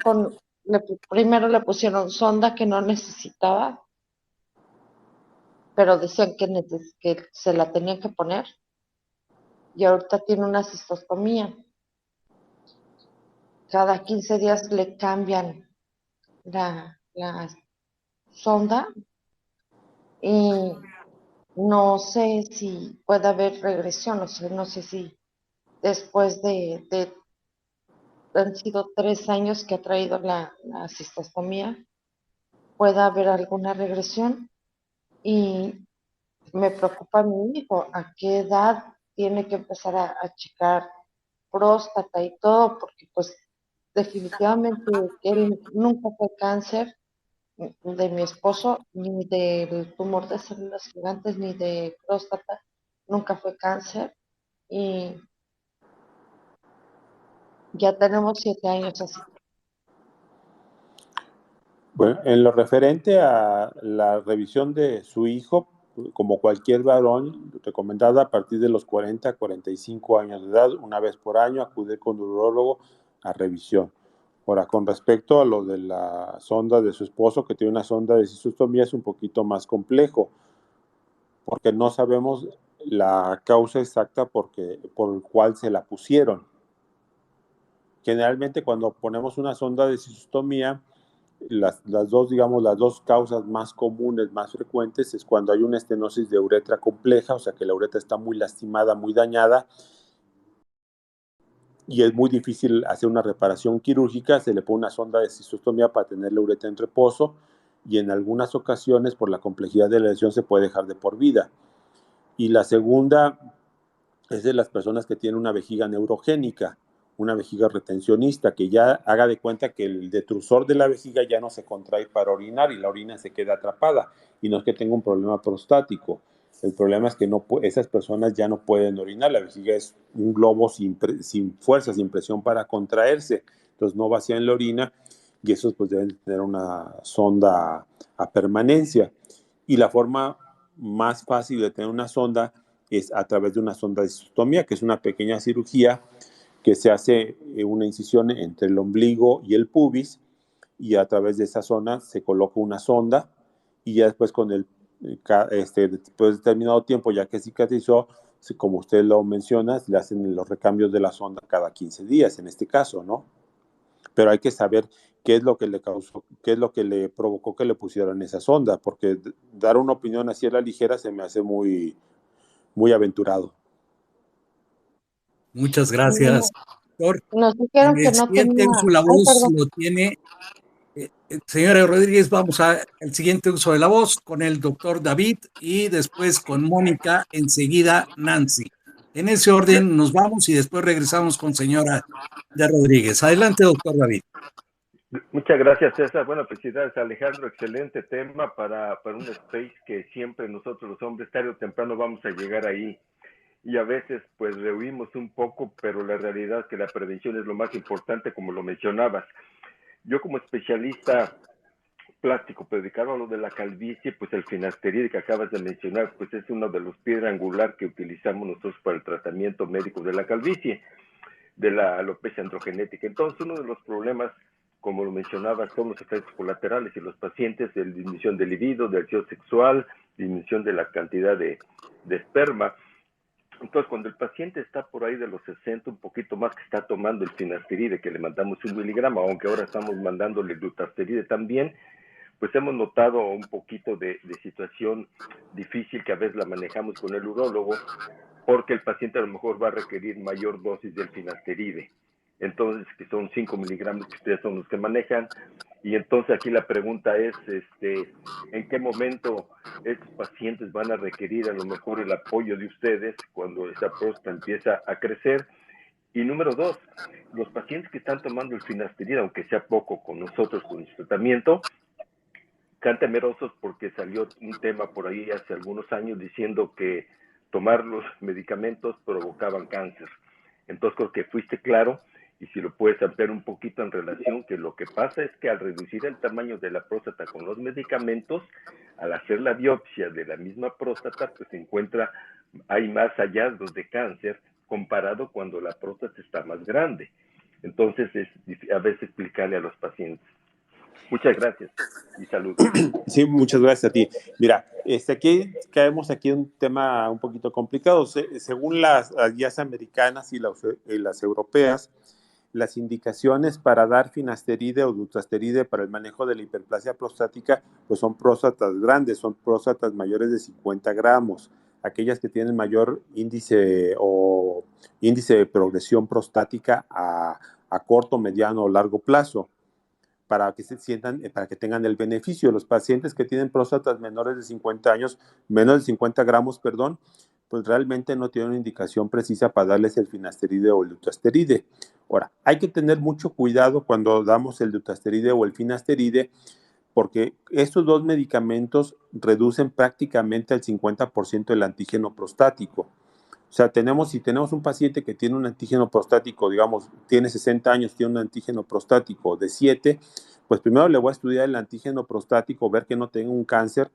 primero le pusieron sonda que no necesitaba, pero decían que se la tenían que poner y ahorita tiene una cistostomía. Cada 15 días le cambian la sonda y no sé si puede haber regresión, no sé si después han sido 3 años que ha traído la cistostomía, puede haber alguna regresión y me preocupa mi hijo, a qué edad tiene que empezar a checar próstata y todo, porque pues definitivamente él nunca fue cáncer de mi esposo, ni del tumor de células gigantes, ni de próstata, nunca fue cáncer y ya tenemos 7 años así. Bueno, en lo referente a la revisión de su hijo, como cualquier varón, recomendada a partir de los 40 a 45 años de edad, una vez por año, acudir con un urólogo a revisión. Ahora, con respecto a lo de la sonda de su esposo, que tiene una sonda de cistostomía, es un poquito más complejo. porque no sabemos la causa exacta por el cual se la pusieron. Generalmente cuando ponemos una sonda de cisostomía, las dos causas más comunes, más frecuentes, es cuando hay una estenosis de uretra compleja, o sea que la uretra está muy lastimada, muy dañada, y es muy difícil hacer una reparación quirúrgica. Se le pone una sonda de cisostomía para tener la uretra en reposo, y en algunas ocasiones, por la complejidad de la lesión, se puede dejar de por vida. Y la segunda es de las personas que tienen una vejiga neurogénica, una vejiga retencionista, que ya haga de cuenta que el detrusor de la vejiga ya no se contrae para orinar y la orina se queda atrapada. Y no es que tenga un problema prostático. El problema es que esas personas ya no pueden orinar. La vejiga es un globo sin fuerza, sin presión para contraerse. Entonces no vacían la orina, y esos pues deben tener una sonda a permanencia. Y la forma más fácil de tener una sonda es a través de una sonda de cisostomía, que es una pequeña cirugía que se hace una incisión entre el ombligo y el pubis, y a través de esa zona se coloca una sonda, y ya después después de determinado tiempo, ya que cicatrizó, como usted lo menciona, le hacen los recambios de la sonda cada 15 días, en este caso, ¿no? Pero hay que saber qué es lo que le causó, qué es lo que le provocó que le pusieran esa sonda, porque dar una opinión así a la ligera se me hace muy, muy aventurado. Muchas gracias, doctor. Nos dijeron que El no tenía. siguiente uso de la Ay, voz perdón. lo tiene, señora Rodríguez. Vamos al siguiente uso de la voz con el doctor David y después con Mónica, enseguida Nancy. En ese orden nos vamos y después regresamos con señora de Rodríguez. Adelante, doctor David. Muchas gracias, César. Bueno, felicidades, Alejandro. Excelente tema para un space que siempre nosotros los hombres tarde o temprano vamos a llegar ahí. Y a veces pues rehuimos un poco, pero la realidad es que la prevención es lo más importante, como lo mencionabas. Yo como especialista plástico, pero dedicado a lo de la calvicie, pues el finasteride que acabas de mencionar, pues es uno de los piedra angular que utilizamos nosotros para el tratamiento médico de la calvicie, de la alopecia androgenética. Entonces, uno de los problemas, como lo mencionaba, son los efectos colaterales y los pacientes de disminución de libido, de deseo sexual, disminución de la cantidad de esperma. Entonces, cuando el paciente está por ahí de los 60, un poquito más, que está tomando el finasteride, que le mandamos 1 miligramo, aunque ahora estamos mandándole glutasteride también, pues hemos notado un poquito de situación difícil que a veces la manejamos con el urólogo, porque el paciente a lo mejor va a requerir mayor dosis del finasteride. Entonces, que son 5 miligramos que ustedes son los que manejan. Y entonces aquí la pregunta es, ¿en qué momento estos pacientes van a requerir a lo mejor el apoyo de ustedes cuando esa próstata empieza a crecer? Y número 2, los pacientes que están tomando el finasteride, aunque sea poco con nosotros, con nuestro tratamiento, están temerosos porque salió un tema por ahí hace algunos años diciendo que tomar los medicamentos provocaban cáncer. Entonces creo que fuiste claro, y si lo puedes ampliar un poquito en relación, que lo que pasa es que al reducir el tamaño de la próstata con los medicamentos, al hacer la biopsia de la misma próstata, pues se encuentra, hay más hallazgos de cáncer comparado cuando la próstata está más grande. Entonces es a veces explicarle a los pacientes. Muchas gracias y salud. Sí, muchas gracias a ti. Mira, aquí caemos aquí en un tema un poquito complicado. Según las guías americanas y las europeas, las indicaciones para dar finasteride o dutasteride para el manejo de la hiperplasia prostática, pues son próstatas grandes, son próstatas mayores de 50 gramos, aquellas que tienen mayor índice de progresión prostática a corto, mediano o largo plazo, para que se sientan, para que tengan el beneficio. Los pacientes que tienen próstatas menores de 50 años, menos de 50 gramos, perdón, pues realmente no tienen una indicación precisa para darles el finasteride o el dutasteride. Ahora, hay que tener mucho cuidado cuando damos el dutasteride o el finasteride, porque estos dos medicamentos reducen prácticamente al 50% el antígeno prostático. O sea, si tenemos un paciente que tiene un antígeno prostático, digamos, tiene 60 años, tiene un antígeno prostático de 7, pues primero le voy a estudiar el antígeno prostático, ver que no tenga un cáncer,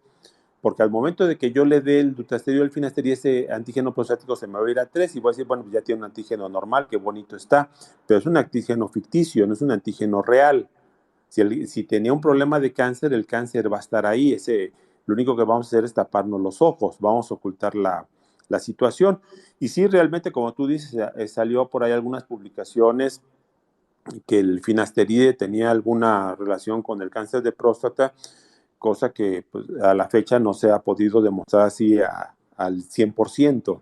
porque al momento de que yo le dé el dutasteride o el finasteride, ese antígeno prostático se me va a ir a 3 y voy a decir, bueno, pues ya tiene un antígeno normal, qué bonito está, pero es un antígeno ficticio, no es un antígeno real. Si tenía un problema de cáncer, el cáncer va a estar ahí, lo único que vamos a hacer es taparnos los ojos, vamos a ocultar la situación. Y sí, realmente, como tú dices, salió por ahí algunas publicaciones que el finasteride tenía alguna relación con el cáncer de próstata, cosa que pues, a la fecha no se ha podido demostrar así al 100%.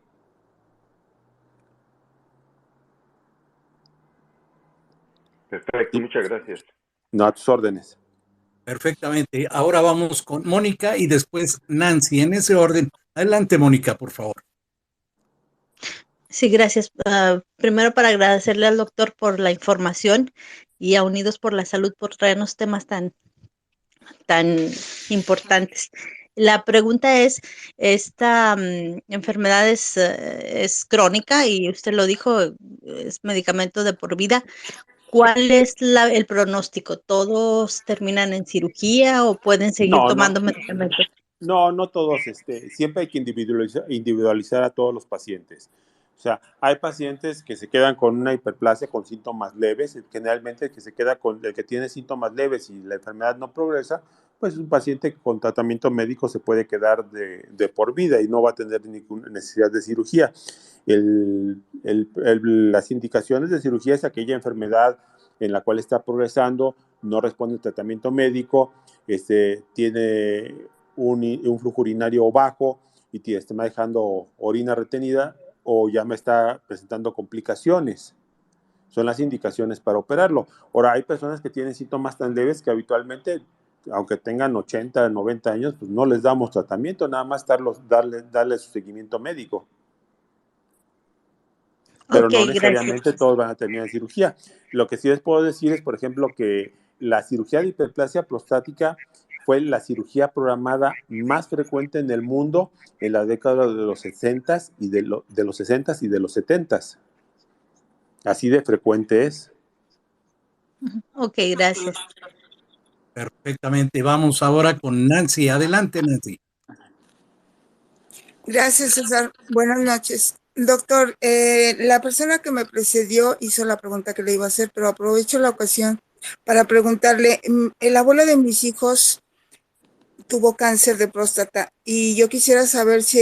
Perfecto, muchas gracias. No, a tus órdenes. Perfectamente. Ahora vamos con Mónica y después Nancy, en ese orden. Adelante, Mónica, por favor. Sí, gracias. Primero para agradecerle al doctor por la información y a Unidos por la Salud por traernos temas tan importantes. La pregunta es, esta enfermedad es crónica y usted lo dijo, es medicamento de por vida. ¿Cuál es el pronóstico? ¿Todos terminan en cirugía o pueden seguir tomando medicamentos? No todos. Siempre hay que individualizar a todos los pacientes. O sea, hay pacientes que se quedan con una hiperplasia con síntomas leves. Generalmente el que se queda con el que tiene síntomas leves y la enfermedad no progresa, pues es un paciente que con tratamiento médico se puede quedar de por vida y no va a tener ninguna necesidad de cirugía. Las indicaciones de cirugía es aquella enfermedad en la cual está progresando, no responde al tratamiento médico, tiene un flujo urinario bajo y te está dejando orina retenida o ya me está presentando complicaciones. Son las indicaciones para operarlo. Ahora, hay personas que tienen síntomas tan leves que habitualmente, aunque tengan 80, 90 años, pues no les damos tratamiento, nada más darle su seguimiento médico. Pero no necesariamente gracias. Todos van a terminar en cirugía. Lo que sí les puedo decir es, por ejemplo, que la cirugía de hiperplasia prostática fue la cirugía programada más frecuente en el mundo en la década de los 60s y de los 60s y de los 70s. Así de frecuente es. Ok, gracias. Perfectamente. Vamos ahora con Nancy. Adelante, Nancy. Gracias, César. Buenas noches. Doctor, la persona que me precedió hizo la pregunta que le iba a hacer, pero aprovecho la ocasión para preguntarle, el abuelo de mis hijos tuvo cáncer de próstata y yo quisiera saber si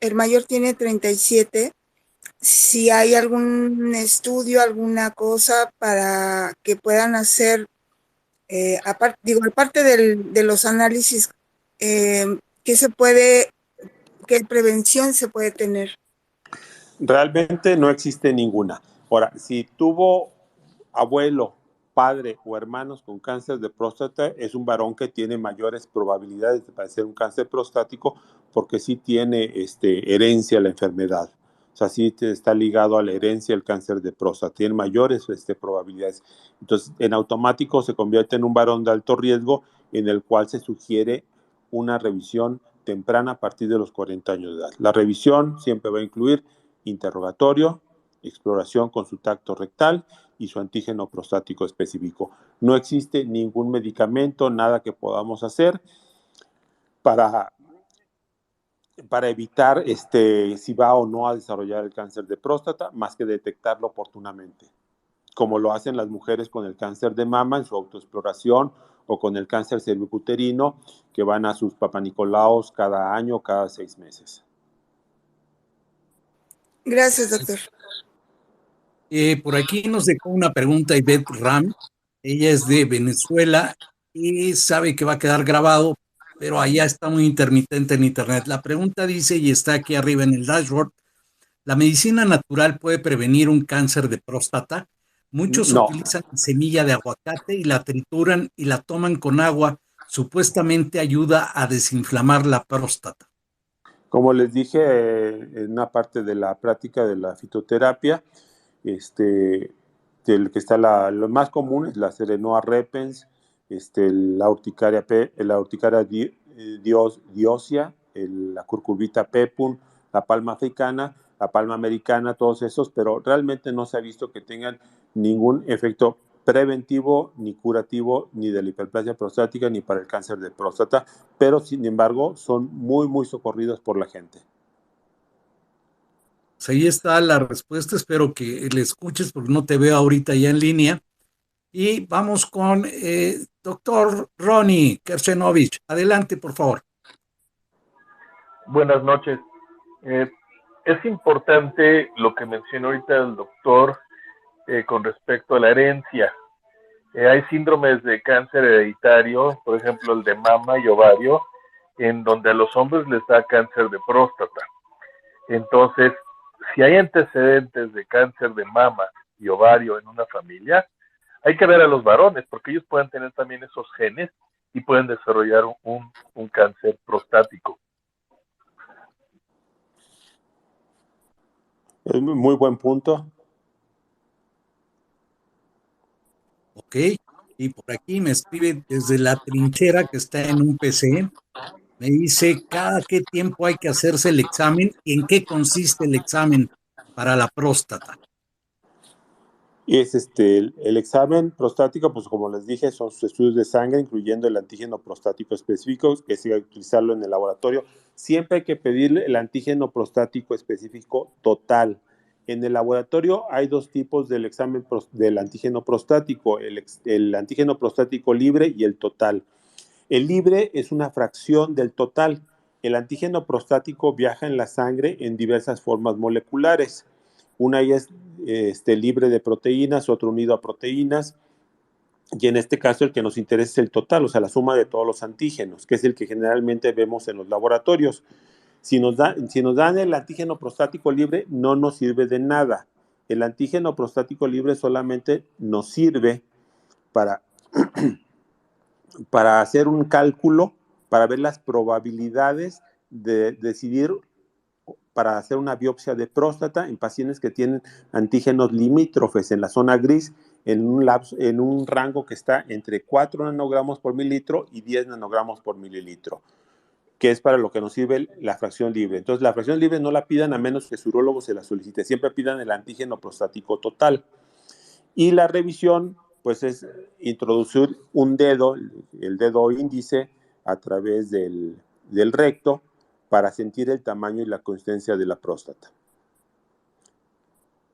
el mayor tiene 37, si hay algún estudio, alguna cosa para que puedan hacer, aparte de los análisis, ¿qué prevención se puede tener? Realmente no existe ninguna. Ahora, si tuvo abuelo, padre o hermanos con cáncer de próstata, es un varón que tiene mayores probabilidades de padecer un cáncer prostático porque sí tiene herencia la enfermedad. O sea, sí está ligado a la herencia el cáncer de próstata. Tiene mayores probabilidades. Entonces, en automático se convierte en un varón de alto riesgo en el cual se sugiere una revisión temprana a partir de los 40 años de edad. La revisión siempre va a incluir interrogatorio, exploración con su tacto rectal y su antígeno prostático específico. No existe ningún medicamento, nada que podamos hacer para evitar si va o no a desarrollar el cáncer de próstata, más que detectarlo oportunamente, como lo hacen las mujeres con el cáncer de mama en su autoexploración o con el cáncer cervicuterino, que van a sus papanicolaos cada año, cada 6 meses. Gracias, doctor. Por aquí nos dejó una pregunta Ivette Ram. Ella es de Venezuela y sabe que va a quedar grabado, pero allá está muy intermitente en internet. La pregunta dice, y está aquí arriba en el dashboard, ¿la medicina natural puede prevenir un cáncer de próstata? Muchos utilizan semilla de aguacate y la trituran y la toman con agua. Supuestamente ayuda a desinflamar la próstata. Como les dije en una parte de la práctica de la fitoterapia, del que está lo más común es la Serenoa repens, la urticaria diosia, la curcubita pepum, la palma africana, la palma americana, todos esos, pero realmente no se ha visto que tengan ningún efecto preventivo ni curativo ni de la hiperplasia prostática ni para el cáncer de próstata, pero sin embargo son muy, muy socorridos por la gente. Pues ahí está la respuesta, espero que le escuches porque no te veo ahorita ya en línea. Y vamos con doctor Ronnie Kersenovich. Adelante, por favor. Buenas noches. Es importante lo que mencionó ahorita el doctor con respecto a la herencia. Hay síndromes de cáncer hereditario, por ejemplo el de mama y ovario, en donde a los hombres les da cáncer de próstata. Entonces, si hay antecedentes de cáncer de mama y ovario en una familia, hay que ver a los varones, porque ellos pueden tener también esos genes y pueden desarrollar un cáncer prostático. Es muy buen punto. Ok, y por aquí me escribe desde la trinchera que está en un PC. Me dice cada qué tiempo hay que hacerse el examen y en qué consiste el examen para la próstata. Es el examen prostático, pues como les dije, son sus estudios de sangre, incluyendo el antígeno prostático específico, que se va a utilizarlo en el laboratorio. Siempre hay que pedirle el antígeno prostático específico total. En el laboratorio hay dos tipos del examen del antígeno prostático, el antígeno prostático libre y el total. El libre es una fracción del total. El antígeno prostático viaja en la sangre en diversas formas moleculares. Una es libre de proteínas, otro unido a proteínas, y en este caso el que nos interesa es el total, o sea, la suma de todos los antígenos, que es el que generalmente vemos en los laboratorios. Si nos dan el antígeno prostático libre, no nos sirve de nada. El antígeno prostático libre solamente nos sirve para, para hacer un cálculo, para ver las probabilidades de decidir para hacer una biopsia de próstata en pacientes que tienen antígenos limítrofes en la zona gris, en un rango que está entre 4 nanogramos por mililitro y 10 nanogramos por mililitro, que es para lo que nos sirve la fracción libre. Entonces, la fracción libre no la pidan a menos que su urólogo se la solicite. Siempre pidan el antígeno prostático total. Y la revisión, pues, es introducir un dedo, el dedo índice, a través del recto, para sentir el tamaño y la consistencia de la próstata.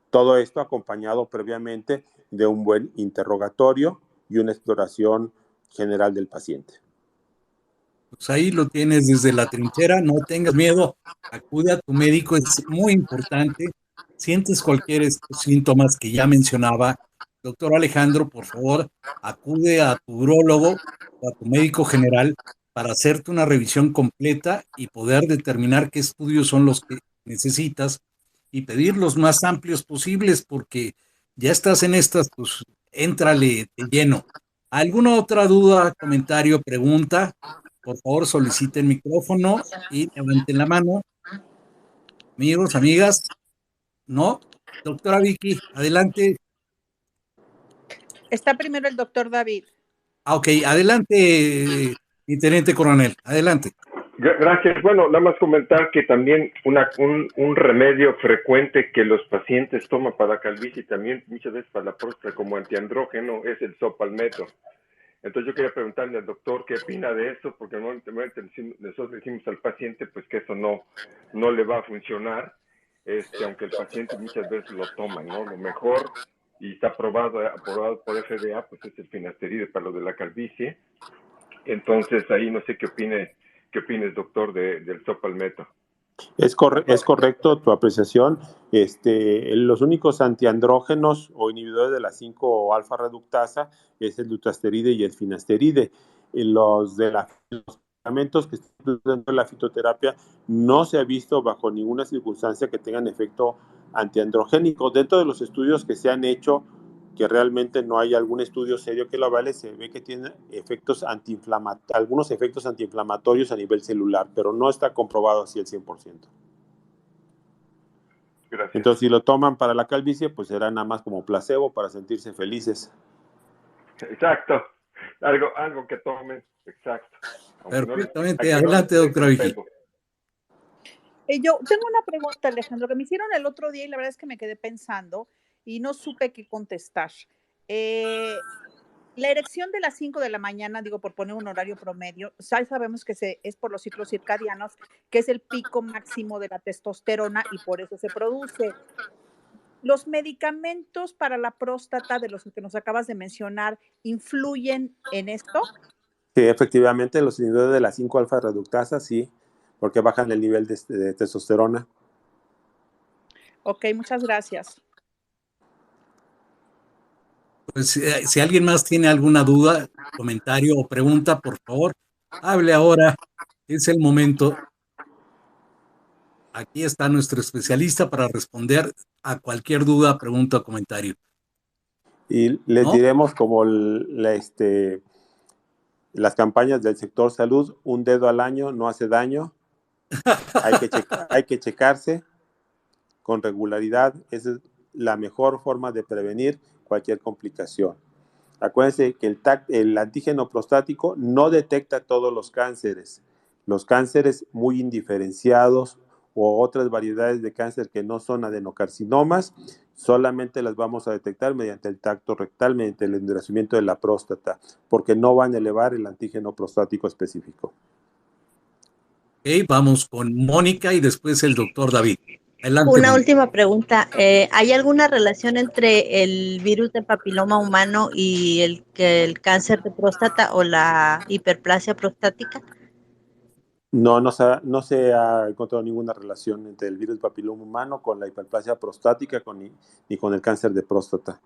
Todo esto acompañado previamente de un buen interrogatorio y una exploración general del paciente. Pues ahí lo tienes desde la trinchera, no tengas miedo, acude a tu médico, es muy importante. Sientes cualquier síntomas que ya mencionaba, doctor Alejandro, por favor, acude a tu urólogo o a tu médico general para hacerte una revisión completa y poder determinar qué estudios son los que necesitas y pedir los más amplios posibles, porque ya estás en estas, pues éntrale de lleno. ¿Alguna otra duda, comentario, pregunta? Por favor, soliciten micrófono y levanten la mano. Amigos, amigas, ¿no? Doctora Vicky, adelante. Está primero el doctor David. Ok, adelante, mi teniente coronel, adelante. Gracias. Bueno, nada más comentar que también un remedio frecuente que los pacientes toman para la calvicie y también muchas veces para la próstata como antiandrógeno es el zopalmeto. Entonces yo quería preguntarle al doctor qué opina de eso, porque normalmente nosotros decimos al paciente pues que eso no le va a funcionar, aunque el paciente muchas veces lo toma, ¿no? Lo mejor, y está aprobado por FDA, pues es el finasteride para lo de la calvicie. Entonces ahí no sé qué opines, doctor, del zopalmeto. Es correcto tu apreciación. Los únicos antiandrógenos o inhibidores de la 5-alfa reductasa es el dutasteride y el finasteride. Los medicamentos que están dentro de la fitoterapia no se ha visto bajo ninguna circunstancia que tengan efecto antiandrogénico. Dentro de los estudios que se han hecho, que realmente no hay algún estudio serio que lo avale, se ve que tiene algunos efectos antiinflamatorios a nivel celular, pero no está comprobado así al 100%. Gracias. Entonces, si lo toman para la calvicie, pues será nada más como placebo para sentirse felices. Exacto. Algo que tomen, exacto. Perfectamente. Adelante, doctora Vicky. Yo tengo una pregunta, Alejandro, que me hicieron el otro día y la verdad es que me quedé pensando y no supe qué contestar. La erección de las 5 de la mañana, digo, por poner un horario promedio, ya sabemos que es por los ciclos circadianos, que es el pico máximo de la testosterona y por eso se produce. ¿Los medicamentos para la próstata de los que nos acabas de mencionar influyen en esto? Sí, efectivamente, los inhibidores de la 5-alfa reductasa sí porque bajan el nivel de testosterona. Ok, muchas gracias. Pues si alguien más tiene alguna duda, comentario o pregunta, por favor, hable ahora. Es el momento. Aquí está nuestro especialista para responder a cualquier duda, pregunta o comentario. Y les ¿No? diremos como las campañas del sector salud, un dedo al año no hace daño. Hay que checarse con regularidad. Esa es la mejor forma de prevenir cualquier complicación. Acuérdense que el antígeno prostático no detecta todos los cánceres. Los cánceres muy indiferenciados o otras variedades de cáncer que no son adenocarcinomas, solamente las vamos a detectar mediante el tacto rectal, mediante el endurecimiento de la próstata, porque no van a elevar el antígeno prostático específico. Ok, vamos con Mónica y después el doctor David. Adelante, Una Mónica. última pregunta. ¿Hay alguna relación entre el virus de papiloma humano y el cáncer de próstata o la hiperplasia prostática? No se ha encontrado ninguna relación entre el virus papiloma humano con la hiperplasia prostática ni con el cáncer de próstata.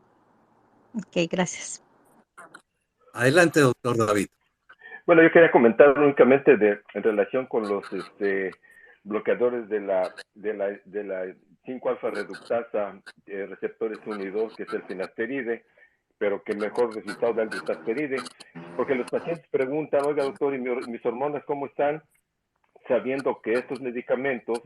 Ok, gracias. Adelante, doctor David. Bueno, yo quería comentar únicamente en relación con los bloqueadores de la 5-alfa reductasa, receptores 1 y 2, que es el finasteride, pero que mejor resultado da el dutasteride, porque los pacientes preguntan, oiga doctor, ¿y mis hormonas cómo están? Sabiendo que estos medicamentos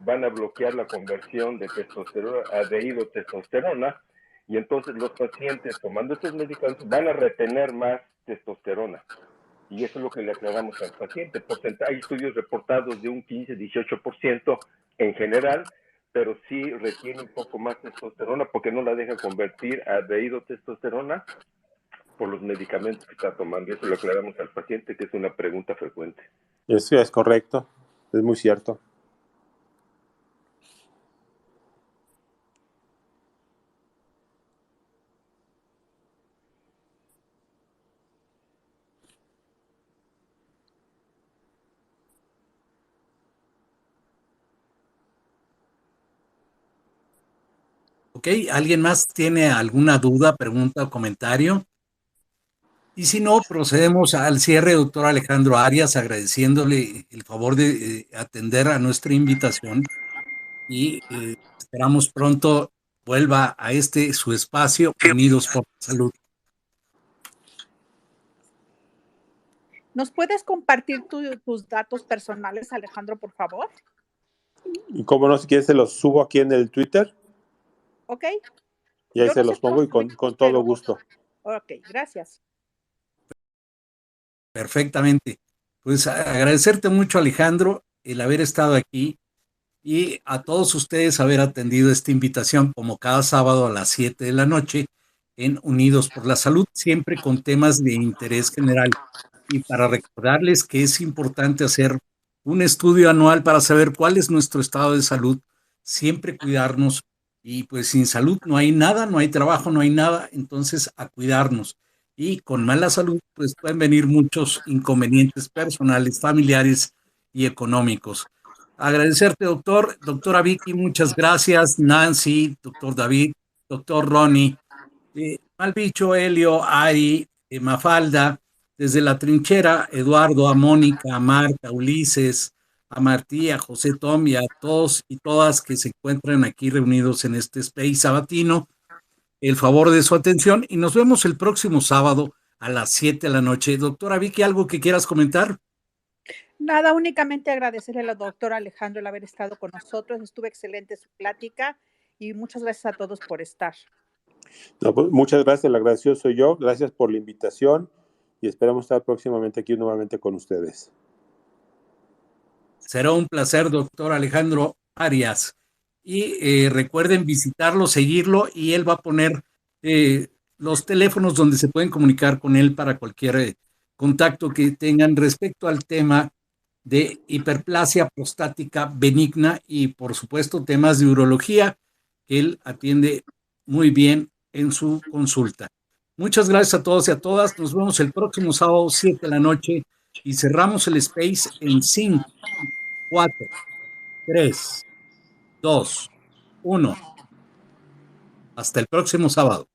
van a bloquear la conversión de testosterona a dehidrotestosterona, y entonces los pacientes tomando estos medicamentos van a retener más testosterona. Y eso es lo que le aclaramos al paciente. Hay estudios reportados de un 15-18% en general, pero sí retiene un poco más testosterona porque no la deja convertir a dehidrotestosterona por los medicamentos que está tomando. Eso lo aclaramos al paciente, que es una pregunta frecuente. Eso es correcto, es muy cierto. Ok, ¿alguien más tiene alguna duda, pregunta o comentario? Y si no, procedemos al cierre, doctor Alejandro Arias, agradeciéndole el favor de atender a nuestra invitación y esperamos pronto vuelva a su espacio, Unidos por la Salud. ¿Nos puedes compartir tus datos personales, Alejandro, por favor? Y como no, si quieres se los subo aquí en el Twitter. Ok. Y ahí se los pongo y con todo gusto. Ok, gracias. Perfectamente. Pues agradecerte mucho, Alejandro, el haber estado aquí y a todos ustedes haber atendido esta invitación como cada sábado a las 7 de la noche en Unidos por la Salud, siempre con temas de interés general. Y para recordarles que es importante hacer un estudio anual para saber cuál es nuestro estado de salud, siempre cuidarnos y pues sin salud no hay nada, no hay trabajo, no hay nada, entonces a cuidarnos. Y con mala salud pues pueden venir muchos inconvenientes personales, familiares y económicos. Agradecerte, doctor. Doctora Vicky, muchas gracias. Nancy, doctor David, doctor Ronnie, Malbicho, Helio, Ari, Mafalda, desde la trinchera, Eduardo, a Mónica, a Marta, a Ulises, a Martí, a José Tom y a todos y todas que se encuentran aquí reunidos en este space sabatino, el favor de su atención y nos vemos el próximo sábado a las 7 de la noche. Doctora Vicky, ¿algo que quieras comentar? Nada, únicamente agradecerle al doctor Alejandro el haber estado con nosotros. Estuvo excelente su plática y muchas gracias a todos por estar. No, pues, muchas gracias, el agradecido soy yo. Gracias por la invitación y esperamos estar próximamente aquí nuevamente con ustedes. Será un placer, doctor Alejandro Arias. Y recuerden visitarlo, seguirlo y él va a poner los teléfonos donde se pueden comunicar con él para cualquier contacto que tengan respecto al tema de hiperplasia prostática benigna y por supuesto temas de urología que él atiende muy bien en su consulta. Muchas gracias a todos y a todas. Nos vemos el próximo sábado 7 de la noche y cerramos el space en 5, 4, 3, 2, 1. Hasta el próximo sábado.